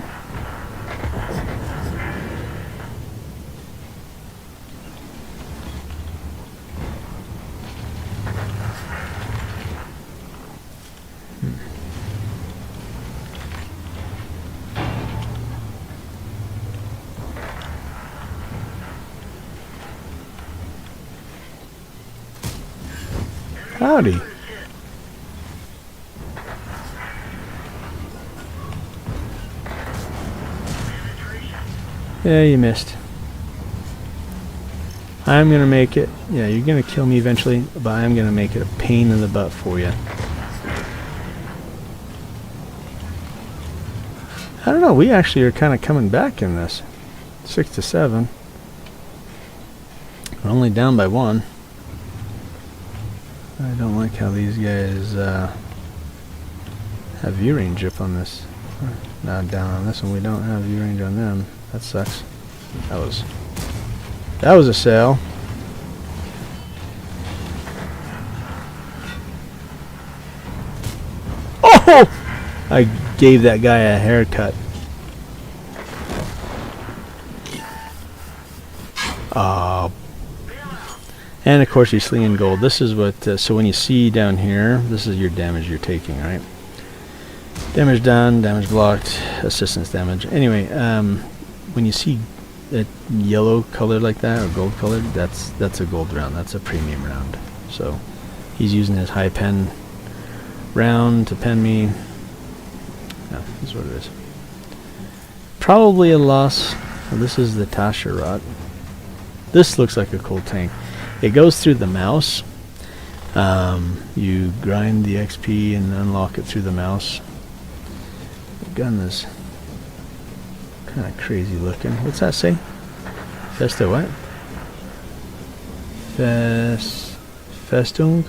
Howdy. Yeah, you missed. I'm gonna make it. Yeah, you're gonna kill me eventually, but I'm gonna make it a pain in the butt for you. I don't know. We actually are kind of coming back in this. 6-7. We're only down by 1. I don't like how these guys have view range up on this. Now down on this one, we don't have view range on them. That sucks. That was a sale. Oh! I gave that guy a haircut. And of course he's slinging gold. This is what, so when you see down here, this is your damage you're taking, right? Damage done, damage blocked, assistance damage. Anyway, when you see a yellow color like that, or gold colored, that's a gold round. That's a premium round. So he's using his high pen round to pen me. Yeah, that's what it is. Probably a loss. Well, this is the Tasharat. This looks like a cool tank. It goes through the mouse. You grind the XP and unlock it through the mouse. The gun is kind of crazy looking. What's that say? Festa what? Festung?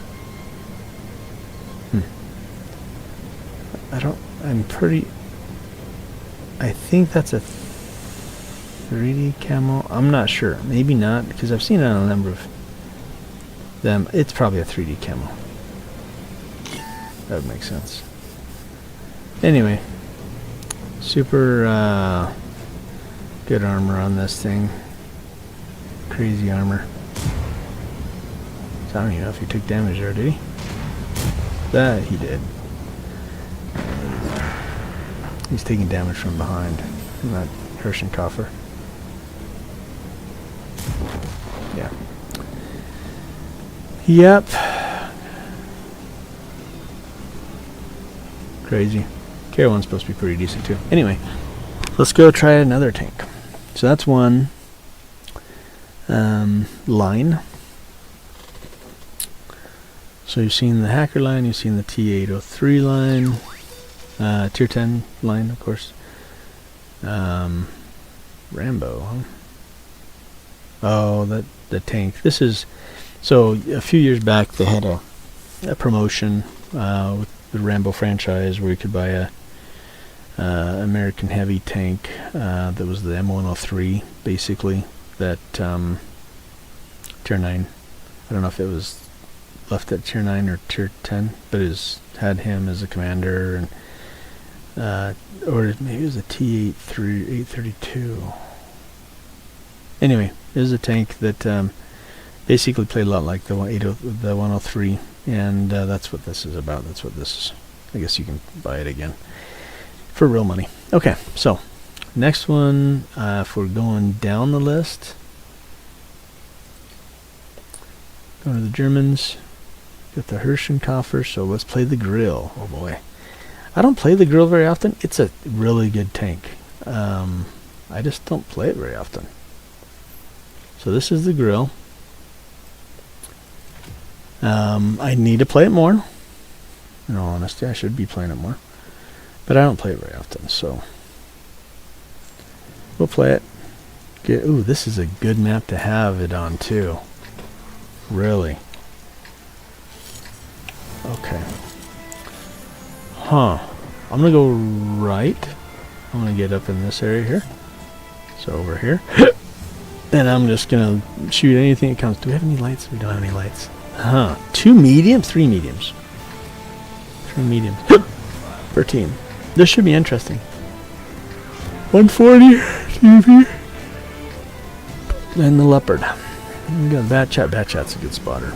I think that's a 3D camo. I'm not sure. Maybe not, because I've seen it on a number of them. It's probably a 3D camo. That would make sense. Anyway, super good armor on this thing. Crazy armor. So I don't even know if he took damage there, did he? That he did. He's taking damage from behind. From that Hirschenkoffer. Yeah. Yep. Crazy. KR1's supposed to be pretty decent too. Anyway, let's go try another tank. So that's one line. So you've seen the Hacker line, you've seen the T803 line, Tier 10 line, of course. Rambo, huh? Oh, the tank. This is, so a few years back they had a promotion with the Rambo franchise where you could buy a American heavy tank that was the M103, basically, that Tier 9. I don't know if it was left at Tier 9 or Tier 10, but it had him as a commander, and or maybe it was a T832. Anyway, it was a tank that basically played a lot like the 103, and that's what this is about. That's what this is. I guess you can buy it again for real money. Okay, so next one, if we're going down the list, going to the Germans, got the Hirschenkoffer, so let's play the Grill. Oh boy. I don't play the Grill very often. It's a really good tank. I just don't play it very often. So this is the Grill. I need to play it more. In all honesty, I should be playing it more. But I don't play it very often, so we'll play it. Ooh, this is a good map to have it on too. Really. Okay. Huh. I'm gonna go right. I'm gonna get up in this area here. So over here. And I'm just gonna shoot anything that comes. Do we have any lights? We don't have any lights. Huh. 2 mediums? 3 mediums. 3 mediums. Per team. This should be interesting. 140 TV. And the Leopard. We got Batchat. Batchat's a good spotter.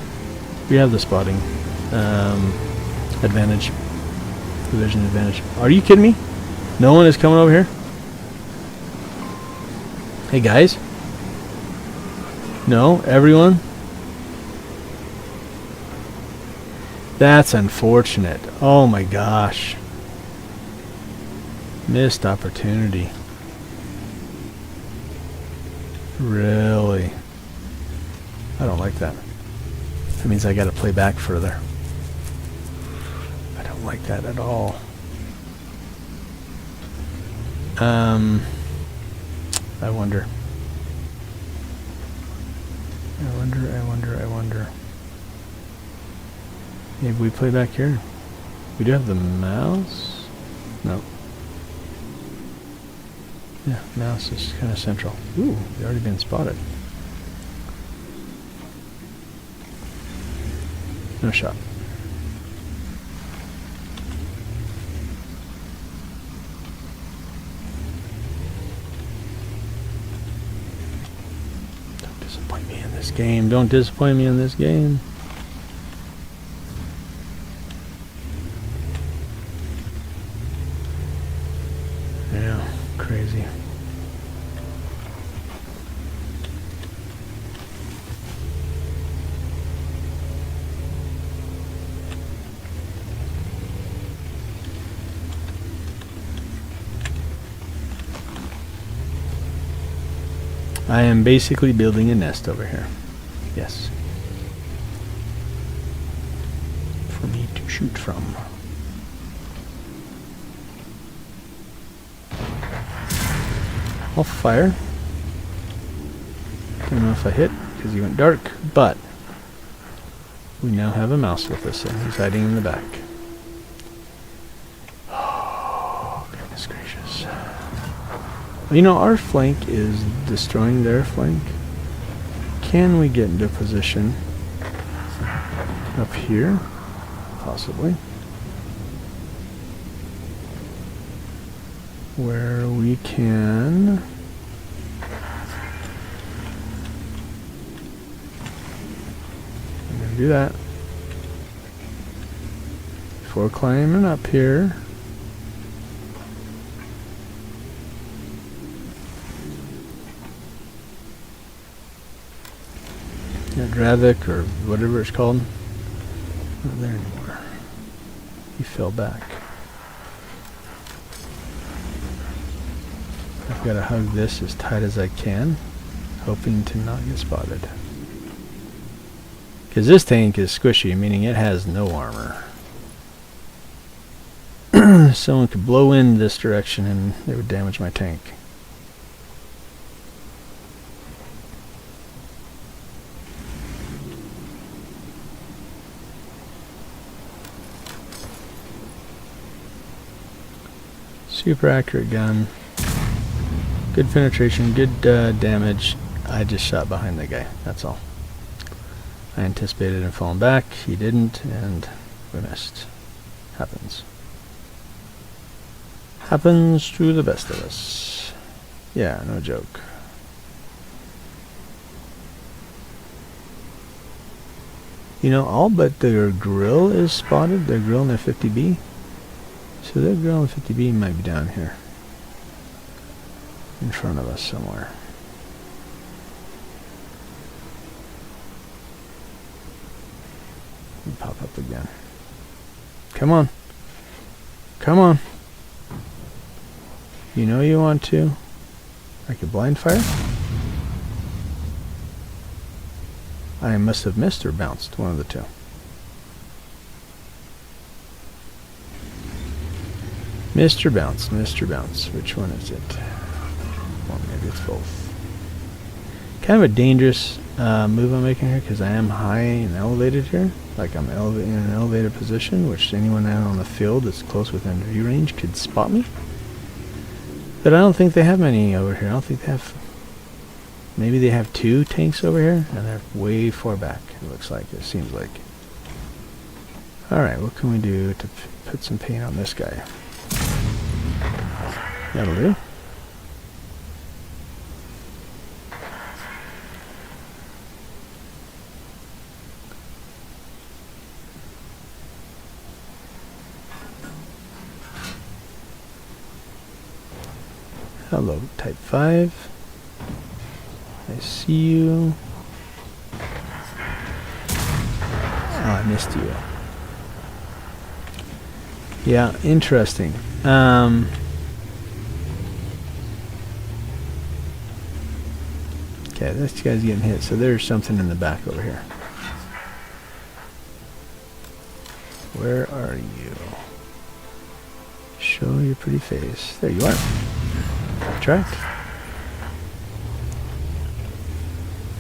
We have the spotting advantage. The vision advantage. Are you kidding me? No one is coming over here? Hey guys? No? Everyone? That's unfortunate. Oh my gosh. Missed opportunity. Really? I don't like that. That means I gotta play back further. I don't like that at all. I wonder. I wonder. Maybe we play back here. We do have the mouse? No. Yeah, mouse is kind of central. Ooh, they've already been spotted. No shot. Don't disappoint me in this game. Don't disappoint me in this game. Yeah, crazy. I am basically building a nest over here. Yes. For me to shoot from. I'll fire. Don't know if I hit because he went dark, but we now have a mouse with us and he's hiding in the back. Oh, goodness gracious. You know, our flank is destroying their flank. Can we get into position up here? Possibly. Where we can... I'm going to do that. Before climbing up here. Dravik, or whatever it's called. Not there anymore. He fell back. I've got to hug this as tight as I can, hoping to not get spotted. Because this tank is squishy, meaning it has no armor. Someone could blow in this direction and it would damage my tank. Super accurate gun. Good penetration, good damage. I just shot behind the guy, that's all. I anticipated him falling back, he didn't, and we missed. Happens. Happens to the best of us. Yeah, no joke. You know, all but their grill is spotted, their grill and their 50B. So their grill and 50B might be down here. In front of us somewhere. And pop up again. Come on. Come on. You know you want to. I could blind fire. I must have missed or bounced, one of the two. Mr. Bounce, Mr. Bounce. Which one is it? Well, maybe it's both. Kind of a dangerous move I'm making here because I am high and elevated here. Like I'm in an elevated position, which anyone out on the field that's close within view range could spot me. But I don't think they have many over here. I don't think they have... Maybe they have two tanks over here, and they're way far back, it looks like. It seems like. Alright, what can we do to put some paint on this guy? That'll do. Hello, Type 5. I see you. Oh, I missed you. Yeah, interesting. Okay, this guy's getting hit, so there's something in the back over here. Where are you? Show your pretty face. There you are. Tracked.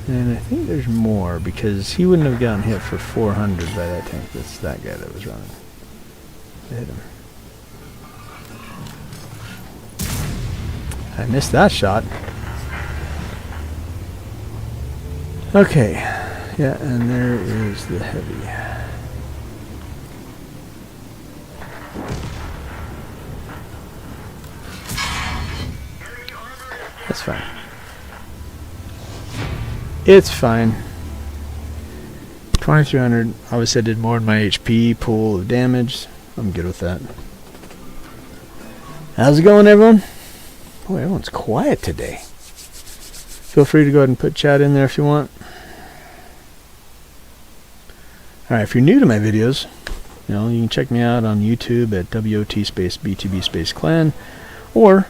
And I think there's more, because he wouldn't have gotten hit for 400 by that tank. That's that guy that was running. I hit him. I missed that shot. Okay. Yeah, and there is the heavy. That's fine. It's fine. 2300. Obviously I did more in my HP pool of damage. I'm good with that. How's it going, everyone? Boy, everyone's quiet today. Feel free to go ahead and put chat in there if you want. Alright, if you're new to my videos, you can check me out on YouTube at WOT space BTB space clan, or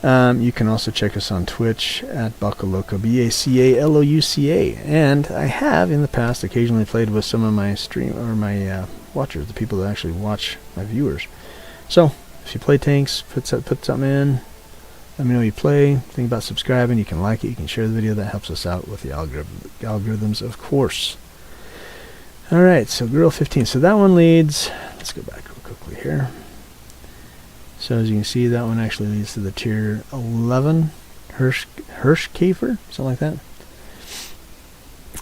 you can also check us on Twitch at Bacaloca, BACALOUCA. And I have in the past occasionally played with some of my watchers, the people that actually watch my viewers. So if you play tanks, put something in. Let me know you play. Think about subscribing. You can like it. You can share the video. That helps us out with the algorithms, of course. All right, so Girl 15. So that one leads. Let's go back real quickly here. So as you can see, that one actually leads to the tier 11 Hirschkäfer, something like that.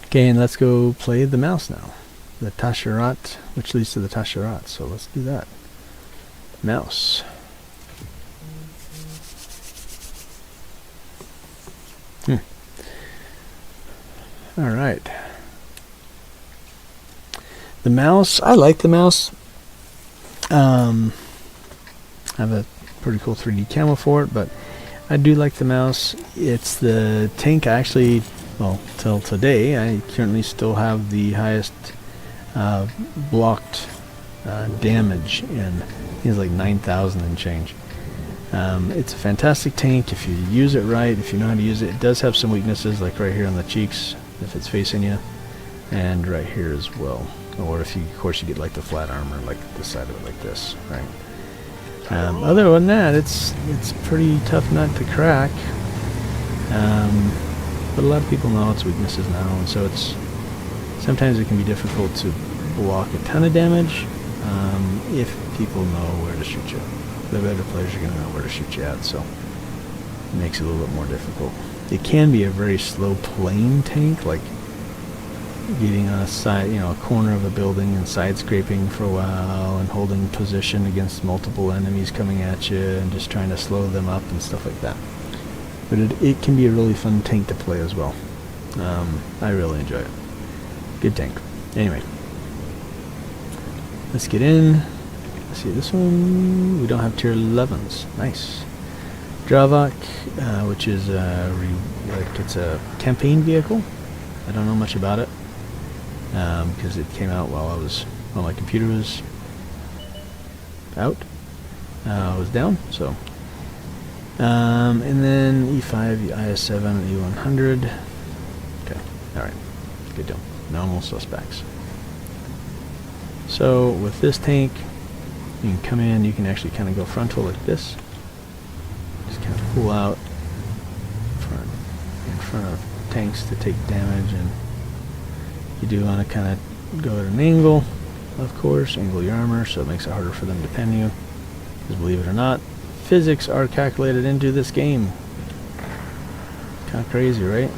Okay, and let's go play the mouse now. The Tascherat, which leads to the Tascherat. So let's do that. Mouse. All right. The mouse, I like the mouse. I have a pretty cool 3D camo for it, but I do like the mouse. It's the tank I actually, well, till today, I currently still have the highest blocked damage in. It's like 9,000 and change. It's a fantastic tank if you use it right, if you know how to use it. It does have some weaknesses, like right here on the cheeks, if it's facing you, and right here as well. Or if you, of course, you get like the flat armor, like the side of it like this, right? Other than that, it's pretty tough nut to crack. But a lot of people know its weaknesses now, and so sometimes it can be difficult to block a ton of damage if people know where to shoot you. The better players are going to know where to shoot you at, so it makes it a little bit more difficult. It can be a very slow playing tank, like getting on a side, a corner of a building and side scraping for a while and holding position against multiple enemies coming at you and just trying to slow them up and stuff like that. But it can be a really fun tank to play as well. I really enjoy it. Good tank. Anyway, let's get in. Let's see, this one, we don't have tier 11s. Nice. Dravak, which is it's a campaign vehicle. I don't know much about it because it came out while my computer was out. Was down, so. And then E5, IS7, E100. Okay, alright, good deal. Normal suspects. So with this tank, you can come in, you can actually kind of go frontal like this. Just kind of pull out in front of tanks to take damage, and you do want to kind of go at an angle, of course, angle your armor, so it makes it harder for them to pen you. Because believe it or not, physics are calculated into this game. Kind of crazy, right?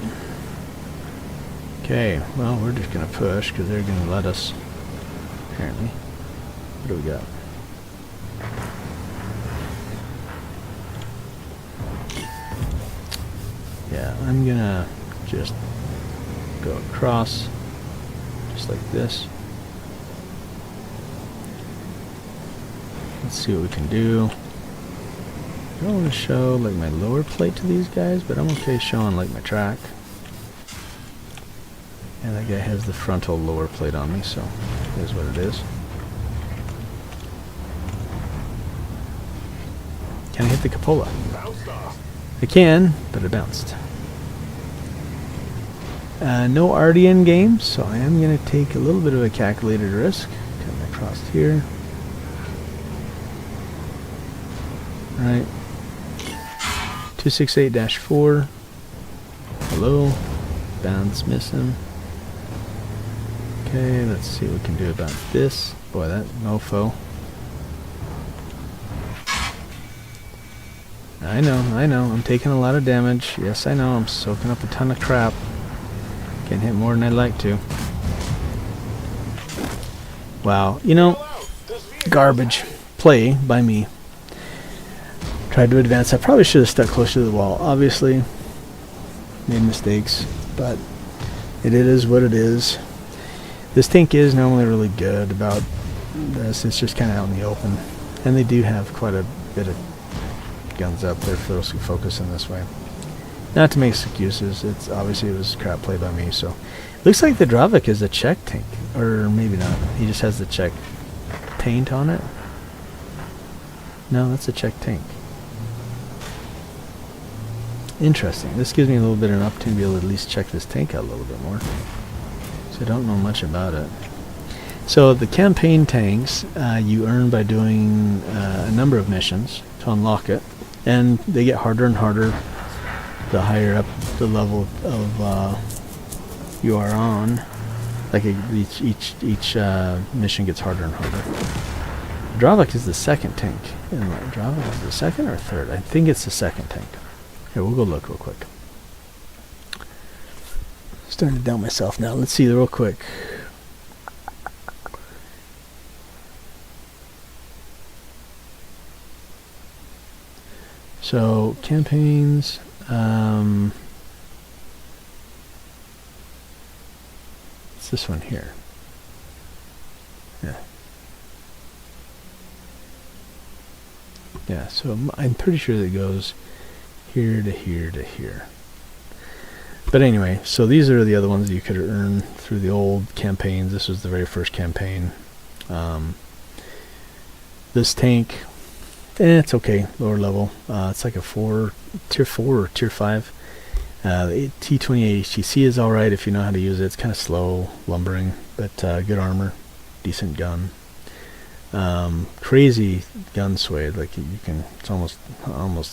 Okay, well, we're just going to push because they're going to let us, apparently. What do we got? Yeah, I'm going to just go across, just like this. Let's see what we can do. I don't want to show like my lower plate to these guys, but I'm okay showing like my track. And that guy has the frontal lower plate on me, so here's what it is. Can I hit the cupola? I can, but it bounced. No arty in game, so I am going to take a little bit of a calculated risk. Come across here. Right. 268-4. Hello. Bounds missing. Okay, let's see what we can do about this. Boy, that mofo. I know, I'm taking a lot of damage. Yes, I know, I'm soaking up a ton of crap. Getting hit more than I'd like to. Wow, you know, garbage play by me. Tried to advance. I probably should have stuck closer to the wall. Obviously, made mistakes, but it is what it is. This tank is normally really good about this. It's just kind of out in the open. And they do have quite a bit of guns up there for those who focus in this way. Not to make excuses, it's obviously it was crap play by me. So looks like the Dravik is a Czech tank, or maybe not. He just has the Czech paint on it. No, that's a Czech tank. Interesting. This gives me a little bit of an opportunity to be able to at least check this tank out a little bit more. So I don't know much about it. So the campaign tanks you earn by doing a number of missions to unlock it, and they get harder and harder the higher up the level of you are on. Like each mission gets harder and harder. Dravik is the second tank. Dravik is the second or third? I think it's the second tank. Here, we'll go look real quick. Starting to doubt myself now. Let's see real quick. So campaigns. It's this one here. Yeah. Yeah. So I'm pretty sure that it goes here to here to here. But anyway, so these are the other ones that you could earn through the old campaigns. This was the very first campaign. This tank, it's okay, lower level. It's like a tier 4 or tier 5. The T28 HTC is alright if you know how to use it. It's kind of slow, lumbering, but good armor, decent gun. Crazy gun sway, like you can, it's almost,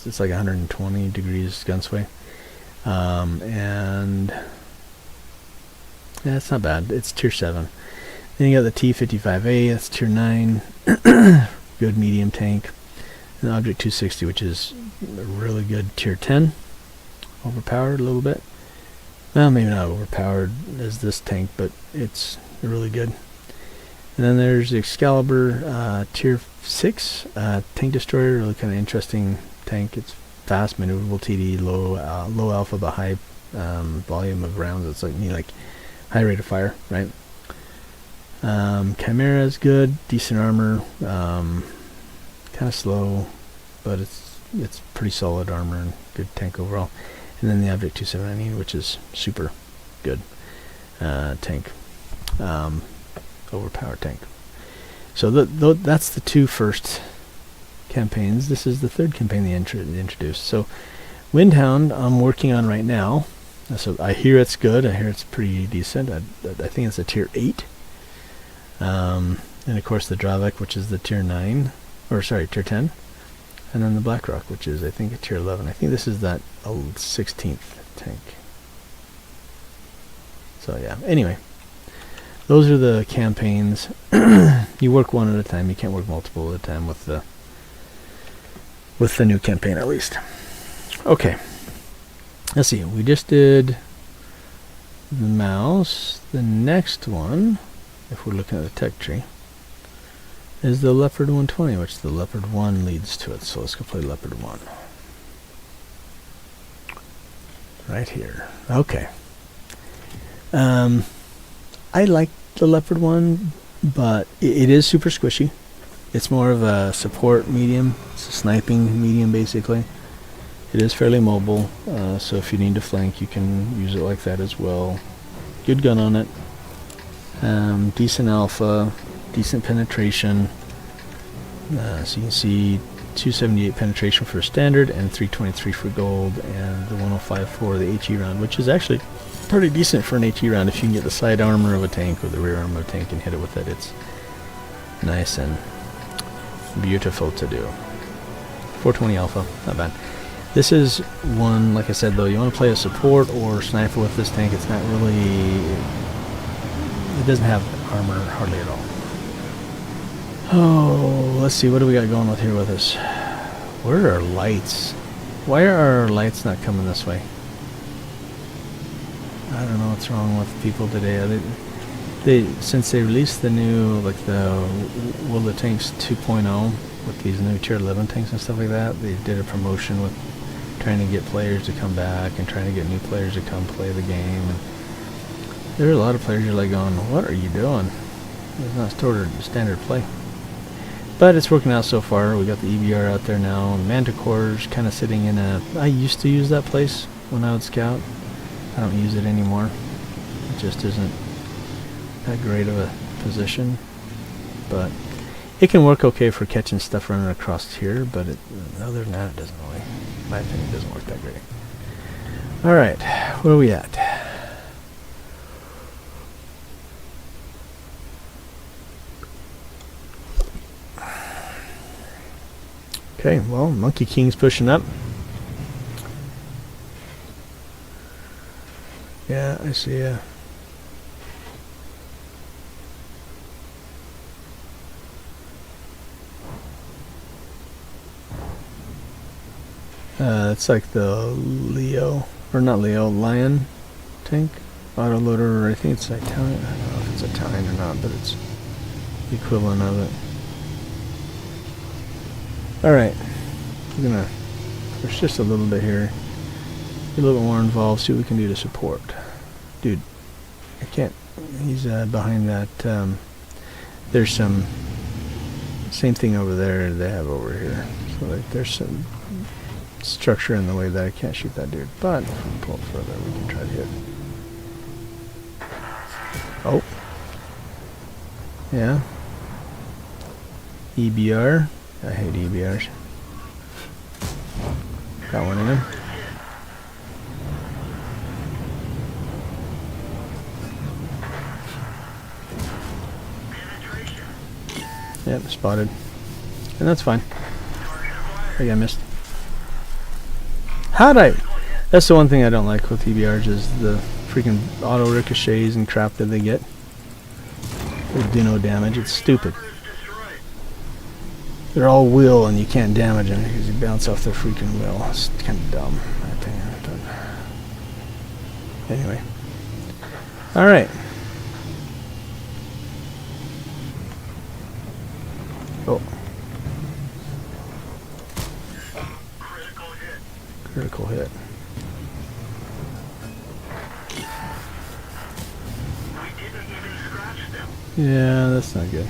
it's like 120 degrees gun sway. And yeah, it's not bad. It's tier 7. Then you got the T55A, that's tier 9. Good medium tank. And the Object 260, which is a really good tier 10. Overpowered a little bit. Well, maybe not overpowered as this tank, but it's really good. And then there's the Excalibur, tier 6 tank destroyer, really kind of interesting tank. It's fast, maneuverable TD, low alpha but high volume of rounds. It's like high rate of fire, right? Chimera is good, decent armor, kind of slow, but it's pretty solid armor and good tank overall. And then the Object 270, which is super good tank, overpowered tank. So that's the two first campaigns. This is the third campaign they introduced. So Windhound I'm working on right now. So I hear it's good. I hear it's pretty decent. I think it's a tier 8. And of course the Dravik, which is the tier 9, or sorry, tier 10. And then the Blackrock, which is I think a tier 11. I think this is that 16th tank. So yeah, anyway. Those are the campaigns. You work one at a time. You can't work multiple at a time with the new campaign, at least. Okay. Let's see. We just did the mouse. The next one, if we're looking at the tech tree, is the Leopard 120, which the Leopard 1 leads to it. So let's go play Leopard 1. Right here. Okay. I like the Leopard 1, but it is super squishy. It's more of a support medium. It's a sniping medium, basically. It is fairly mobile, so if you need to flank, you can use it like that as well. Good gun on it. Decent alpha, decent penetration. So you can see 278 penetration for standard and 323 for gold, and the 105 for the HE round, which is actually pretty decent for an AT round if you can get the side armor of a tank or the rear armor of a tank and hit it with it. It's nice and beautiful to do. 420 alpha, not bad. This is one, like I said though, you want to play a support or sniper with this tank. It's not really, it doesn't have armor hardly at all. Oh, let's see, what do we got going with here with us? Where are our lights? Why are our lights not coming this way? I don't know what's wrong with people today. They since they released the new, like the World of Tanks 2.0 with these new tier 11 tanks and stuff like that, they did a promotion with trying to get players to come back and trying to get new players to come play the game. And there are a lot of players who are like going, what are you doing? It's not standard play. But it's working out so far. We got the EBR out there now. Manticore's kind of sitting in a... I used to use that place when I would scout. I don't use it anymore. It just isn't that great of a position. But it can work okay for catching stuff running across here. But other than that, it doesn't really... In my opinion, it doesn't work that great. Alright, where are we at? Okay, well, Monkey King's pushing up. Yeah, I see ya. It's like the Leo, or not Leo, Lion tank, autoloader, or I think it's Italian. I don't know if it's Italian or not, but it's the equivalent of it. Alright, we're gonna push just a little bit here, get a little bit more involved, see what we can do to support. Dude, I can't, he's behind that, there's some, same thing over there they have over here. So like there's some structure in the way that I can't shoot that dude, but if we pull it further we can try to hit. Oh. Yeah. EBR. I hate EBRs. Got one in him. Yep, spotted. And that's fine. I think I missed. How'd I? That's the one thing I don't like with EBRs is the freaking auto ricochets and crap that they get. They do no damage. It's stupid. They're all wheel and you can't damage them because you bounce off their freaking wheel. It's kind of dumb, in my opinion. But anyway. Alright. Oh. Critical hit. Yeah, that's not good.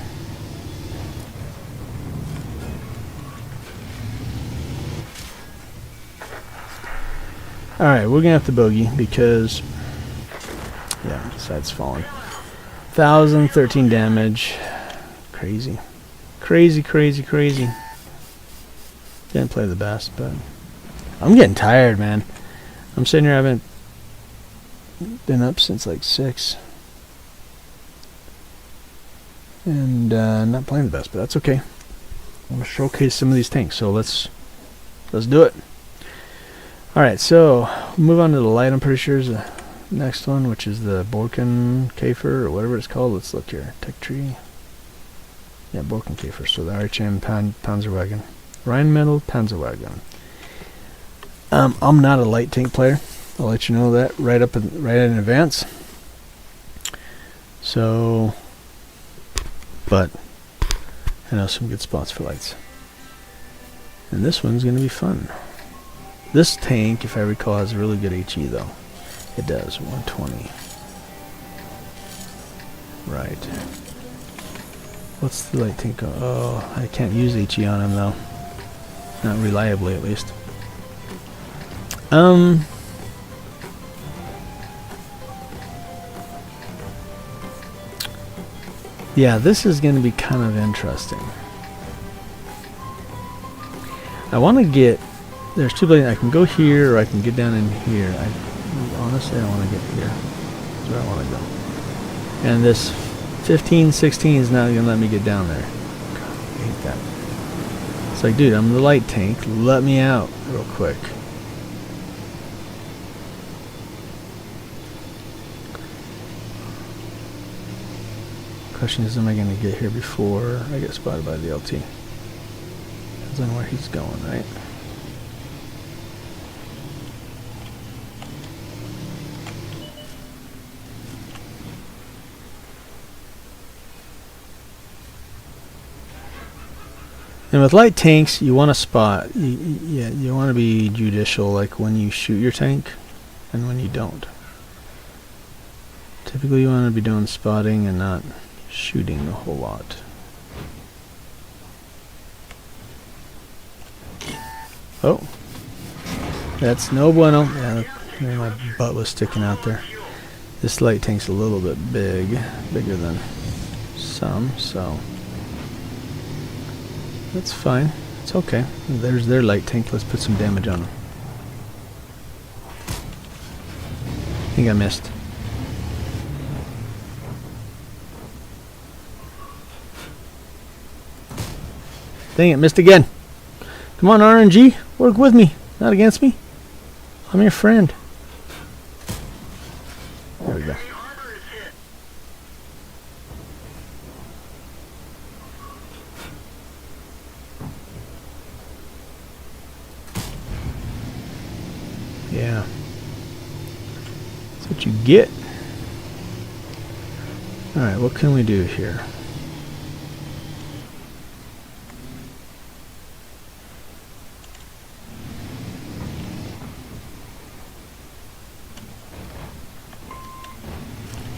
Alright, we're gonna have to bogey because yeah, side's falling. 1,013 damage. Crazy. Crazy, crazy, crazy. Didn't play the best, but I'm getting tired, man. I'm sitting here, I haven't been up since like 6. And not playing the best, but that's okay. I'm gonna showcase some of these tanks, so let's do it. Alright, so we'll move on to the light. I'm pretty sure is the next one, which is the Borkenkäfer or whatever it's called. Let's look here. Tech tree. Yeah, Borkenkäfer. So the RHM Panzerwagen. Rheinmetall Panzerwagen. I'm not a light tank player. I'll let you know that right in advance. So, but I know some good spots for lights. And this one's going to be fun. This tank, if I recall, has a really good HE though. It does, 120. Right. What's the light tank? Oh, I can't use HE on him though. Not reliably, at least. Yeah, this is going to be kind of interesting. I want to get... There's two places. I can go here or I can get down in here. Honestly, I want to get here. That's where I want to go. And this 15, 16 is not going to let me get down there. God, I hate that. It's like, dude, I'm the light tank. Let me out real quick. Question is, am I going to get here before I get spotted by the LT? Depends on where he's going, right? And with light tanks, you want to spot. You want to be judicial, like when you shoot your tank and when you don't. Typically, you want to be doing spotting and not shooting a whole lot. Oh, that's no bueno. Yeah, my butt was sticking out there. This light tank's a little bit bigger than some, so that's fine. It's okay. There's their light tank. Let's put some damage on them. I think I missed. Dang it, missed again. Come on, RNG. Work with me, not against me. I'm your friend. There we go. Yeah. That's what you get. Alright, what can we do here?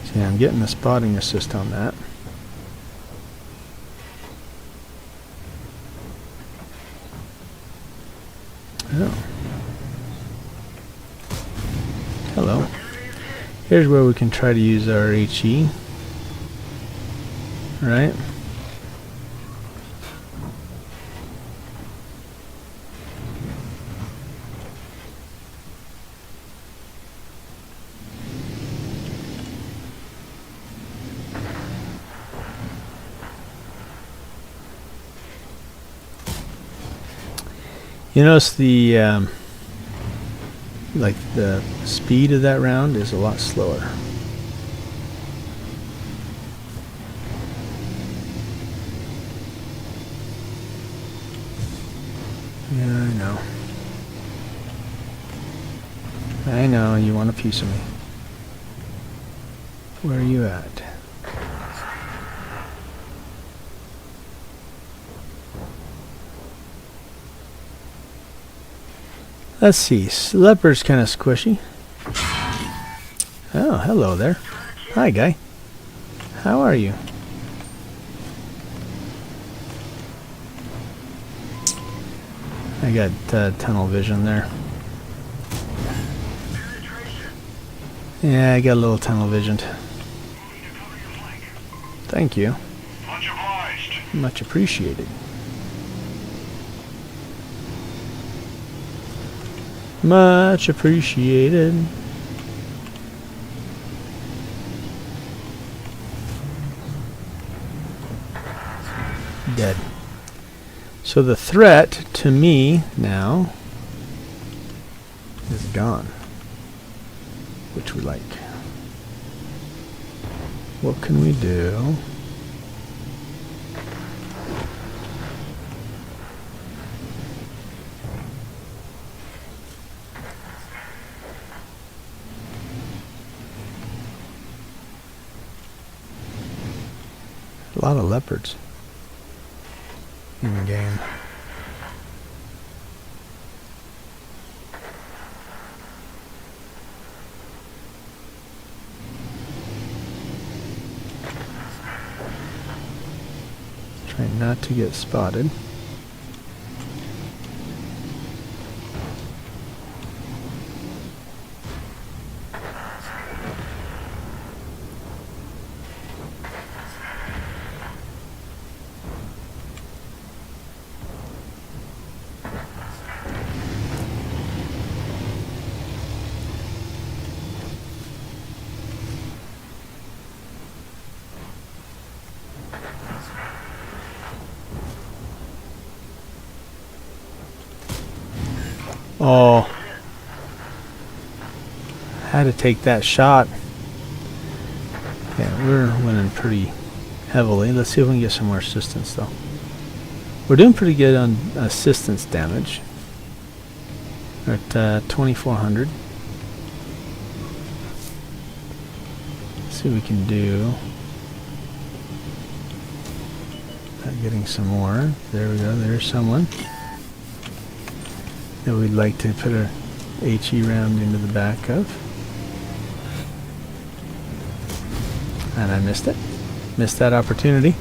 See, I'm getting a spotting assist on that. Oh. Hello. Here's where we can try to use our HE. Right? You notice the like the speed of that round is a lot slower. Yeah, I know. I know, you want a piece of me. Where are you at? Let's see. Leopard's kind of squishy. Oh, hello there. Hi, guy. How are you? I got tunnel vision there. Yeah, I got a little tunnel visioned. Thank you. Much obliged. Much appreciated. Much appreciated. Dead. So the threat to me now is gone, which we like. What can we do? A lot of leopards in the game. Try not to get spotted. Oh. Had to take that shot. Yeah, we're winning pretty heavily. Let's see if we can get some more assistance, though. We're doing pretty good on assistance damage. We're at 2,400. Let's see what we can do. Getting some more. There we go. There's someone that we'd like to put a HE round into the back of. And I missed it. Missed that opportunity.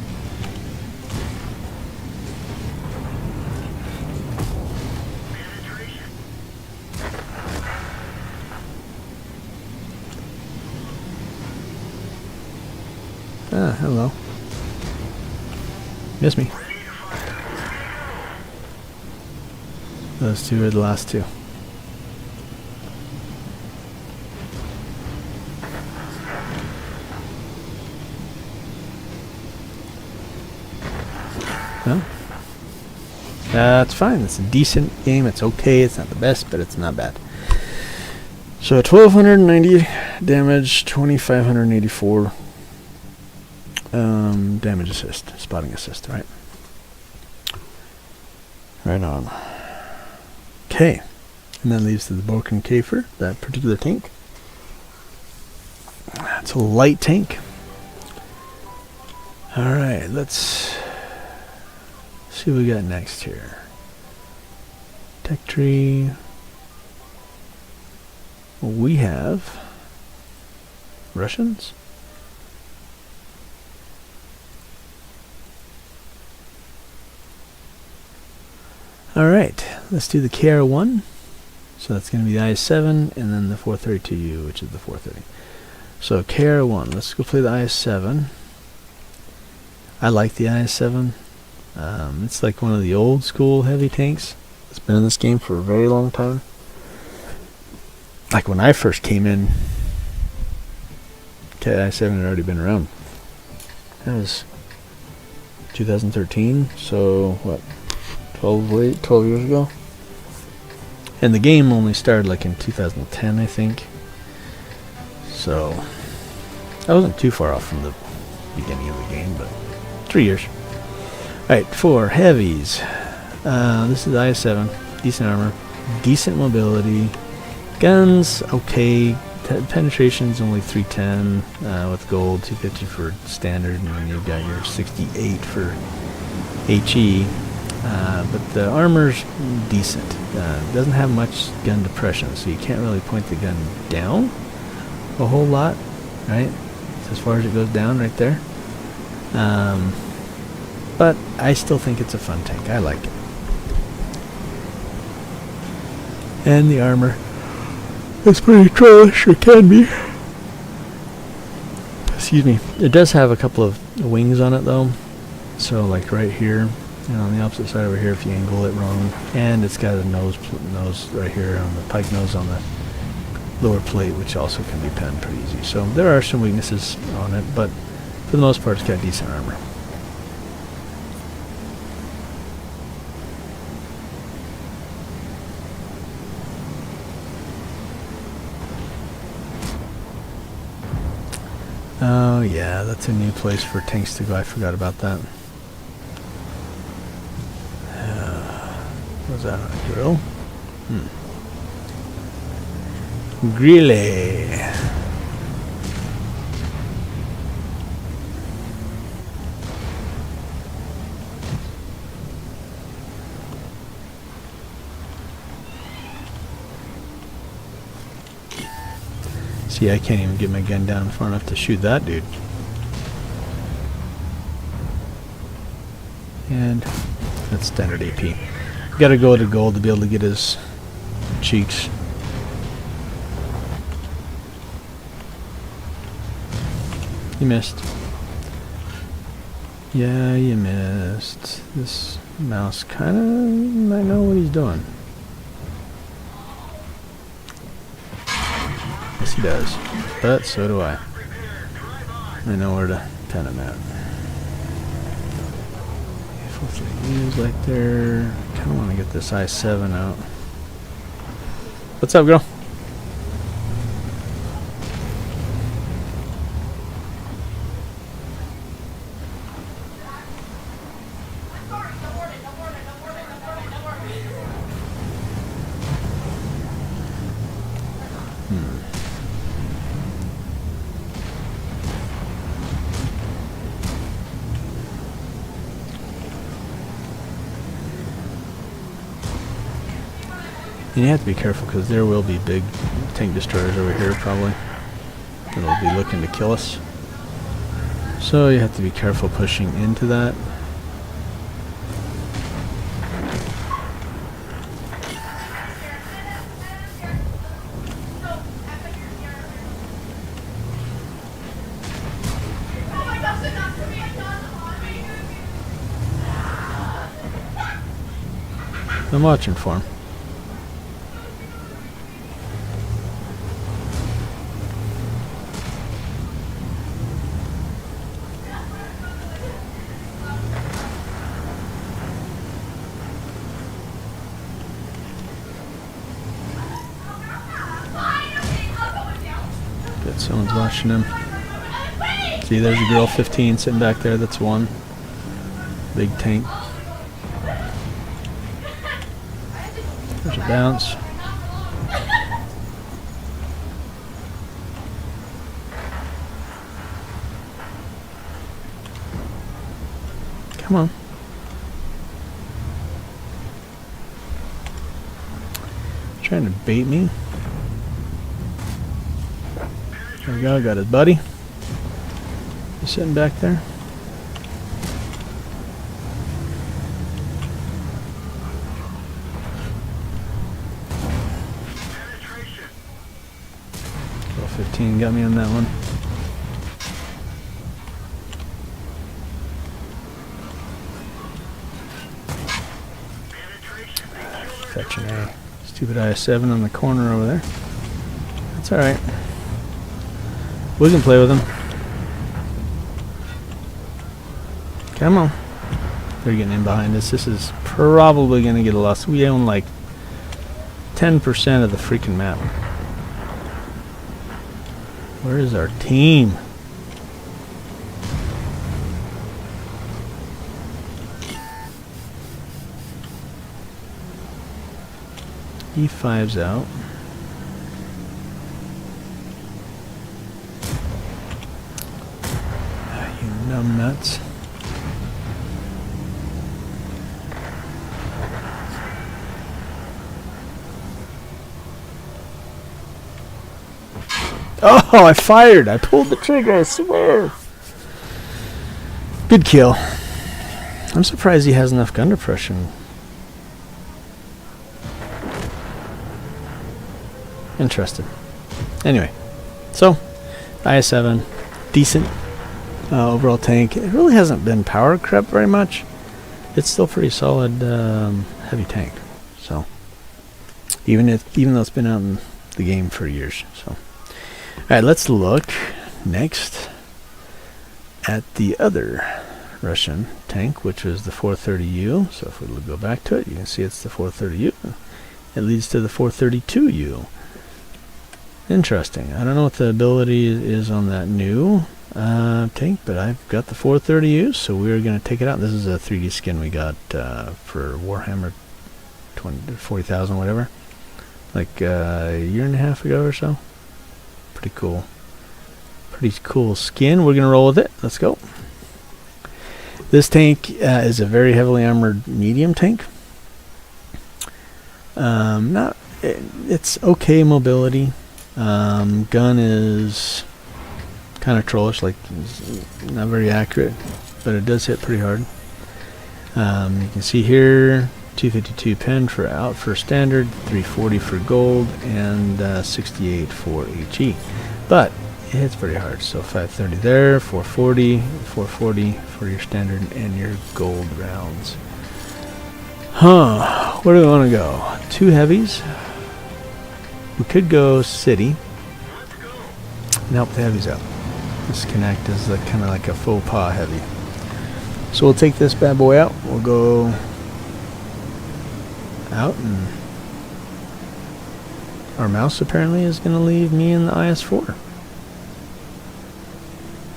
Ah, hello. Miss me. Those two are the last two. Well, that's fine. It's a decent game. It's okay. It's not the best, but it's not bad. So 1,290 damage, 2,584 damage assist, spotting assist, right? Right on. Okay. And that leaves to the Boken Kafer, that particular tank. It's a light tank. Alright, let's see what we got next here. Tech tree. We have Russians. Alright, let's do the KR1. So that's going to be the IS-7 and then the 432U, which is the 430. So KR1, let's go play the IS-7. I like the IS-7. It's like one of the old school heavy tanks. It's been in this game for a very long time. Like when I first came in, IS-7 had already been around. That was 2013, so what? 12 years ago. And the game only started like in 2010, I think. So I wasn't too far off from the beginning of the game, but 3 years. Alright, for heavies. This is the IS-7. Decent armor. Decent mobility. Guns, okay. Penetration's only 310 with gold, 250 for standard, and then you've got your 68 for HE. But the armor's decent. Doesn't have much gun depression, so you can't really point the gun down a whole lot, right? As far as it goes down right there. But I still think it's a fun tank. I like it. And the armor is pretty trollish, or can be. Excuse me. It does have a couple of wings on it though. So like right here, and on the opposite side over here if you angle it wrong. And it's got a nose right here on the pike nose on the lower plate, which also can be penned pretty easy. So there are some weaknesses on it, but for the most part it's got decent armor. Oh yeah, that's a new place for tanks to go. I forgot about that. Was that a grill? Grille. See, I can't even get my gun down far enough to shoot that dude. And that's standard AP. Gotta go to gold to be able to get his cheeks. You missed. Yeah, you missed. This mouse kinda might know what he's doing. Yes, he does. But so do I. I know where to pin him at. Hopefully he's like there. Kinda wanna get this I-7 out. What's up, girl? And you have to be careful because there will be big tank destroyers over here probably that'll be looking to kill us. So you have to be careful pushing into that. I'm watching for him. Good, someone's watching him. See, there's a girl 15 sitting back there. That's one. Big tank. There's a bounce. Come on. Trying to bait me. There we go, got his buddy. He's sitting back there. Well, 15 got me on that one. Fetching a stupid IS-7 on the corner over there. That's alright. We can play with him. Come on. They're getting in behind us. This is probably going to get a loss. We own like 10% of the freaking map. Where is our team? E5's out. You numbnuts. Oh, I fired. I pulled the trigger, I swear. Good kill. I'm surprised he has enough gun depression. Interested. Anyway, so IS-7, decent overall tank. It really hasn't been power crept very much. It's still pretty solid heavy tank. So even though it's been out in the game for years. So all right, let's look next at the other Russian tank, which was the 430U. So if we go back to it, you can see it's the 430U. It leads to the 432U. Interesting. I don't know what the ability is on that new tank, but I've got the 430U, so we're going to take it out. This is a 3D skin we got for Warhammer 40,000, whatever, like a year and a half ago or so. Pretty cool. Pretty cool skin. We're going to roll with it. Let's go. This tank is a very heavily armored medium tank. It's okay mobility. Gun is kind of trollish, like not very accurate, but it does hit pretty hard. You can see here 252 pen for standard, 340 for gold, and 68 for HE. But it hits pretty hard. So 530 there, 440 for your standard and your gold rounds. Where do we want to go? 2 heavies. We could go city and help the heavies out. This connect is kind of like a faux pas heavy. So we'll take this bad boy out. We'll go out and our mouse apparently is going to leave me in the IS-4.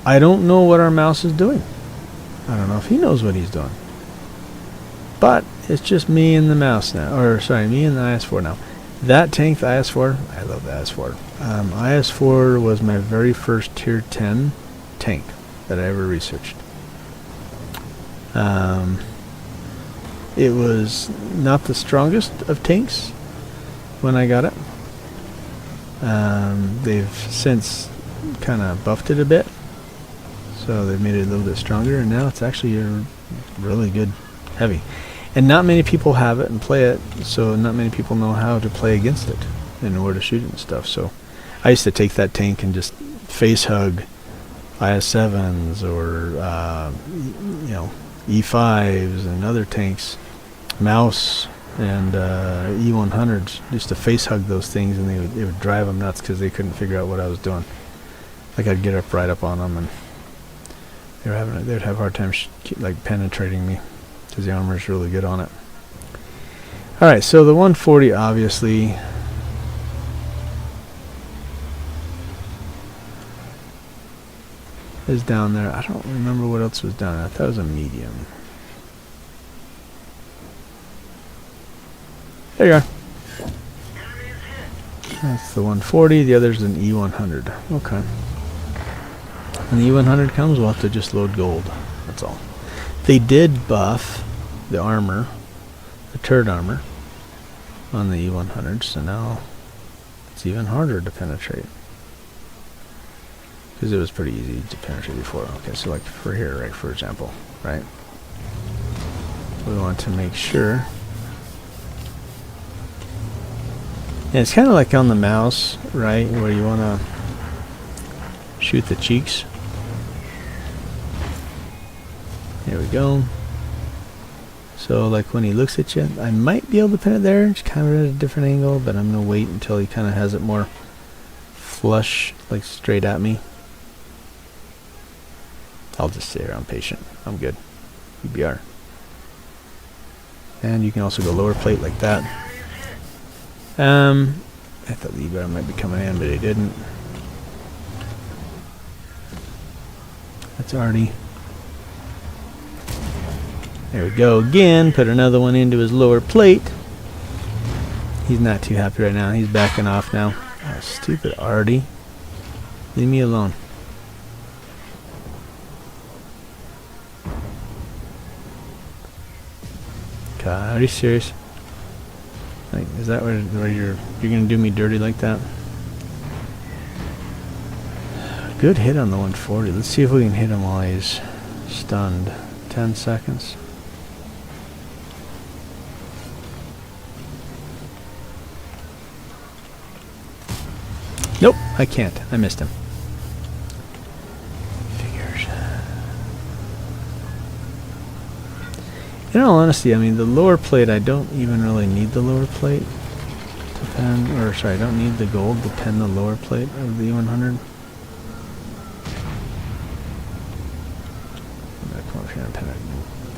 I don't know what our mouse is doing. I don't know if he knows what he's doing. But it's just me and the mouse now. Or, sorry, me and the IS-4 now. That tank, the IS-4, I love the IS-4. IS-4 was my very first Tier 10 tank that I ever researched. It was not the strongest of tanks when I got it. They've since kind of buffed it a bit, so they've made it a little bit stronger, and now it's actually a really good heavy. And not many people have it and play it, so not many people know how to play against it and where to shoot it and stuff. So I used to take that tank and just face hug IS-7s or you know, E5s and other tanks, mouse and E100s, just to face hug those things, and they would drive them nuts because they couldn't figure out what I was doing. Like I'd get up right up on them, and they'd have a hard time like penetrating me because the armor's really good on it. All right, so the 140 obviously is down there. I don't remember what else was down there. I thought it was a medium. There you are. That's the 140. The other's an E100. Okay. When the E100 comes, we'll have to just load gold. That's all. They did buff the armor, the turret armor, on the E100, so now it's even harder to penetrate. Because it was pretty easy to penetrate before. Okay, so like for here, right, for example, right? We want to make sure. And it's kind of like on the mouse, right, where you want to shoot the cheeks. There we go. So like when he looks at you, I might be able to pin it there, just kind of at a different angle, but I'm going to wait until he kind of has it more flush, like straight at me. I'll just sit around patient. I'm good. PBR. And you can also go lower plate like that. I thought the E-bar might be coming in, but it didn't. That's Artie. There we go again. Put another one into his lower plate. He's not too happy right now. He's backing off now. Oh, stupid Artie. Leave me alone. God, are you serious? Like, is that where you're gonna do me dirty like that? Good hit on the 140. Let's see if we can hit him while he's stunned. 10 seconds. Nope, I can't. I missed him. Figures. In all honesty, I mean, the lower plate, I don't even really need the lower plate to pen, or sorry, I don't need the gold to pen the lower plate of the E100. I'm gonna come up here and pen it,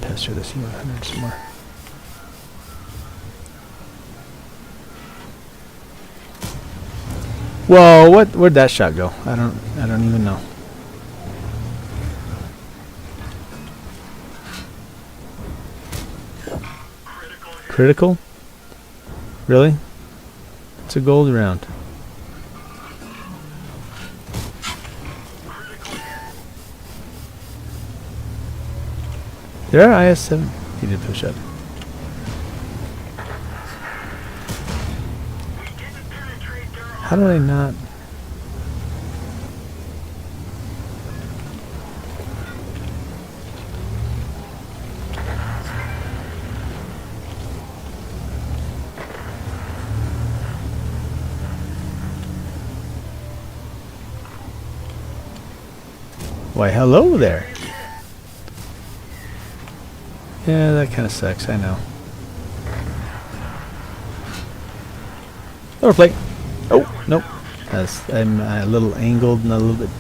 pester this E100 some more. Whoa, where'd that shot go? I don't even know. Critical? Really? It's a gold round. There are IS-7. He did push up. How did I not? Why, hello there. Yeah, that kind of sucks, I know. Lower plate. Oh, nope. I'm a little angled and a little bit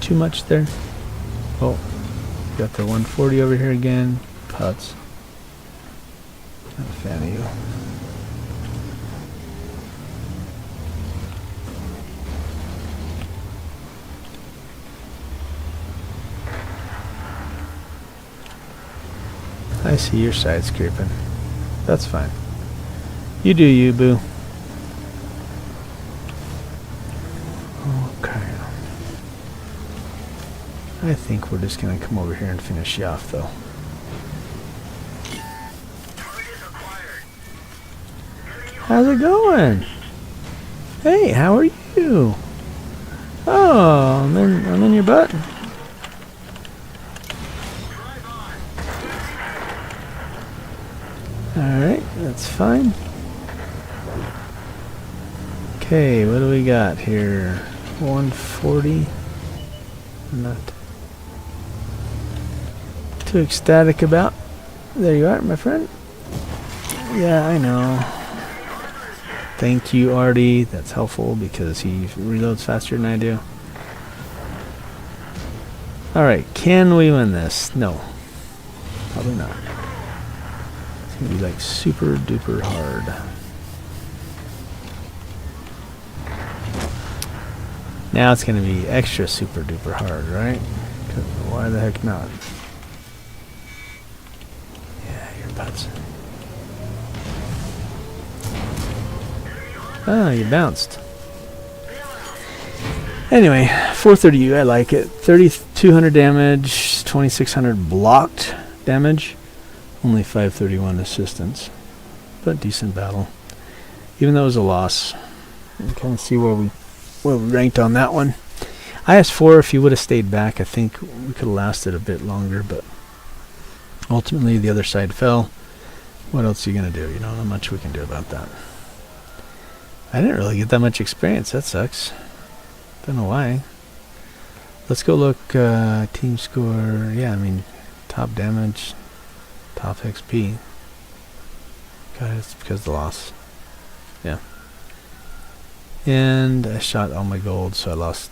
too much there. Oh, got the 140 over here again. Putts. Not a fan of you. I see your sides creeping. That's fine. You do you, boo. Okay. I think we're just gonna come over here and finish you off, though. How's it going? Hey, how are you? Oh, I'm in your butt. Alright, that's fine. Okay, what do we got here? 140. I'm not too ecstatic about. There you are, my friend. Yeah, I know. Thank you, Artie. That's helpful because he reloads faster than I do. Alright, can we win this? No. Probably not. It's going to be like super duper hard. Now it's going to be extra super duper hard, right? 'Cause why the heck not? Yeah, your butts. Oh, you bounced. Anyway, 430U, I like it. 3,200 damage, 2,600 blocked damage, only 531 assistance, but decent battle. Even though it was a loss, you can kind of see where we ranked on that one. IS-4, if you would have stayed back, I think we could have lasted a bit longer, but ultimately the other side fell. What else are you going to do? You know, not much we can do about that. I didn't really get that much experience. That sucks. Don't know why. Let's go look. Team score. Yeah, I mean, top damage, top XP. God, it's because of the loss. Yeah. And I shot all my gold, so I lost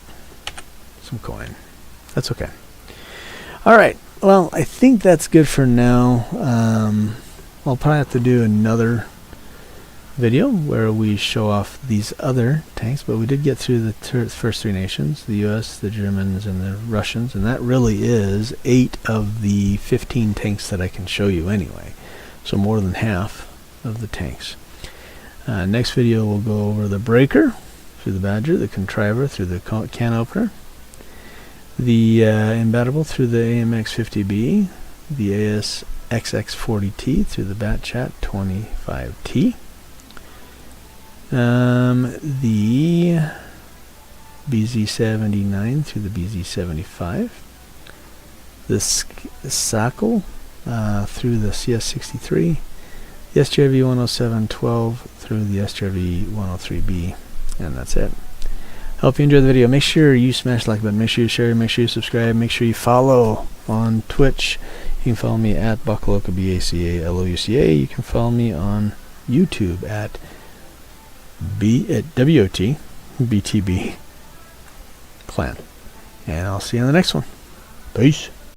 some coin. That's okay. All right. Well, I think that's good for now. I'll probably have to do another video where we show off these other tanks, but we did get through the first three nations, the US, the Germans, and the Russians, and that really is 8 of the 15 tanks that I can show you anyway, so more than half of the tanks. Next video we'll go over the Breaker through the Badger, the Contriver through the can opener, the Imbatable through the AMX-50B, the AS-XX-40T through the Batchat 25T, the BZ-79 through the BZ-75, the Sakal through the CS-63, the STRV-107-12 through the STRV-103B, and that's it. Hope you enjoyed the video. Make sure you smash the like button, make sure you share, make sure you subscribe, make sure you follow on Twitch. You can follow me at Bakaluka, BACALOUCA. You can follow me on YouTube at WOT BTB Clan. And I'll see you on the next one. Peace.